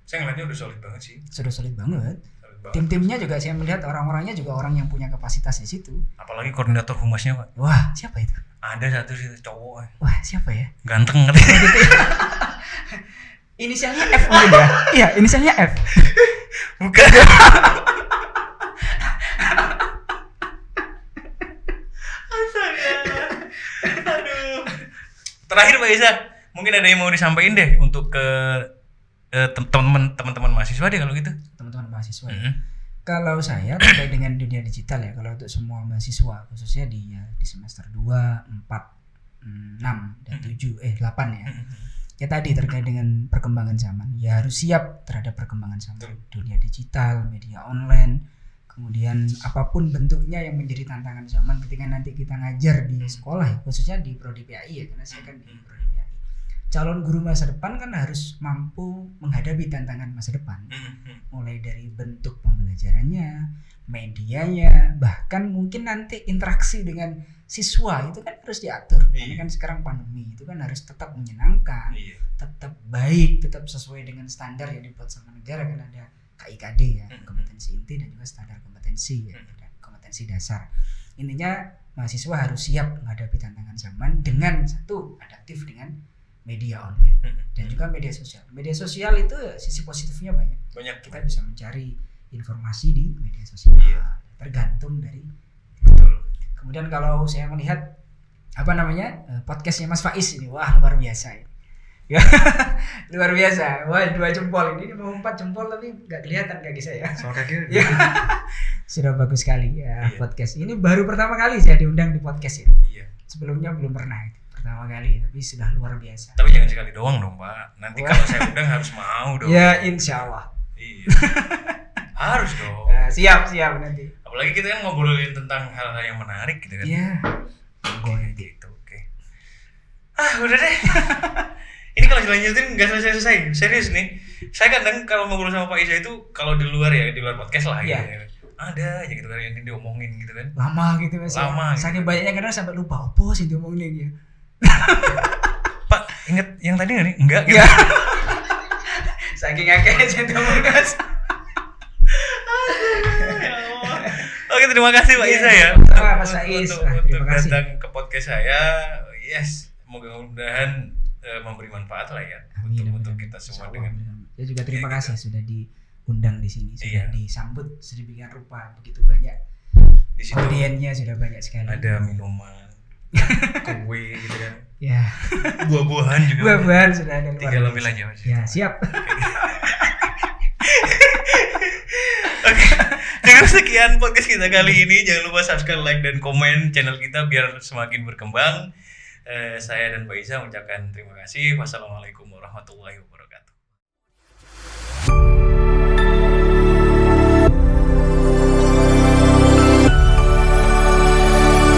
Saya ngeliatnya udah solid banget sih. Sudah solid banget. Solid banget. Tim-timnya juga saya melihat orang-orangnya juga orang yang punya kapasitas di situ. Apalagi koordinator humasnya Pak. Wah, siapa itu? Ada satu sih cowok. Wah, siapa ya? Ganteng katanya. Inisialnya F mungkin ya? Iya, inisialnya F. Bukan. Aduh. Terakhir Pak Iza, mungkin ada yang mau disampaikan deh untuk ke teman-teman mahasiswa deh kalau gitu. Teman-teman mahasiswa. Ya. Kalau saya terkait dengan dunia digital ya, kalau untuk semua mahasiswa khususnya di semester 2, 4, 6 dan 7 8 ya. Ya tadi terkait dengan perkembangan zaman, ya harus siap terhadap perkembangan zaman. Dunia digital, media online, kemudian apapun bentuknya yang menjadi tantangan zaman ketika nanti kita ngajar di sekolah ya, khususnya di Prodi PAI ya, karena saya kan di Prodi PAI. Calon guru masa depan kan harus mampu menghadapi tantangan masa depan, mulai dari bentuk pembelajarannya, medianya, bahkan mungkin nanti interaksi dengan siswa itu kan harus diatur. Karena kan sekarang pandemi itu kan harus tetap menyenangkan, tetap baik, tetap sesuai dengan standar yang dibuat sama negara, kan ada KIKD ya, kompetensi inti dan juga standar kompetensi ya, dan kompetensi dasar. Intinya mahasiswa harus siap menghadapi tantangan zaman dengan satu adaptif dengan media online dan juga media sosial. Media sosial itu sisi positifnya banyak. Kita bisa mencari informasi di media sosial. Tergantung dari. Betul. Kemudian kalau saya melihat podcastnya Mas Faiz ini, wah luar biasa ini. Ya, luar biasa. Wah 2 jempol ini mau 4 jempol tapi nggak kelihatan kaki saya. Sama kaki. Ya. Sudah bagus sekali ya podcast. Ini baru pertama kali saya diundang di podcast ya. Iya. Sebelumnya belum pernah itu. Pertama kali tapi sudah luar biasa. Tapi jangan sekali doang dong Pak. Nanti kalau saya undang harus mau dong. Ya insya Allah. Iya. Harus dong. Nah, siap nanti. Apalagi kita kan ngobrolin tentang hal-hal yang menarik gitu kan. Iya. Gitu, oke. Udah deh. Ini kalau dilanjutin nggak selesai. Serius nih. Saya kadang kalau ngobrol sama Pak Iza itu kalau di luar podcast lah gitu. Iya. Ada aja gitu kan yang diomongin gitu kan. Lama gitu Mas. Lama. Saking banyaknya kadang sampai lupa apa sih diomongin ya. Pak, inget yang tadi nggak nih? Enggak gitu. Ya. Saking akeh sih diomongin Mas. Oke, terima kasih Pak Iza ya. Sama Mas Faiz. Untuk Terima kasih. datang ke podcast saya. Yes, mudah-mudahan memberi manfaat lah ya untuk kita semua dengan. Saya juga terima Ya, kasih sudah diundang di sini, sudah Iya. disambut sedemikian rupa, begitu banyak. Di situ Audiennya sudah banyak sekali. ada minuman, kue gitu kan. Ya. Buah-buahan juga. Buah-buahan sudah ada. Tinggal ambil aja Mas. Ya, siap. Oke. Dengan sekian podcast kita kali ini, jangan lupa subscribe, like, dan komen channel kita biar semakin berkembang. Saya dan Mbak Iza mengucapkan terima kasih. Wassalamualaikum warahmatullahi wabarakatuh.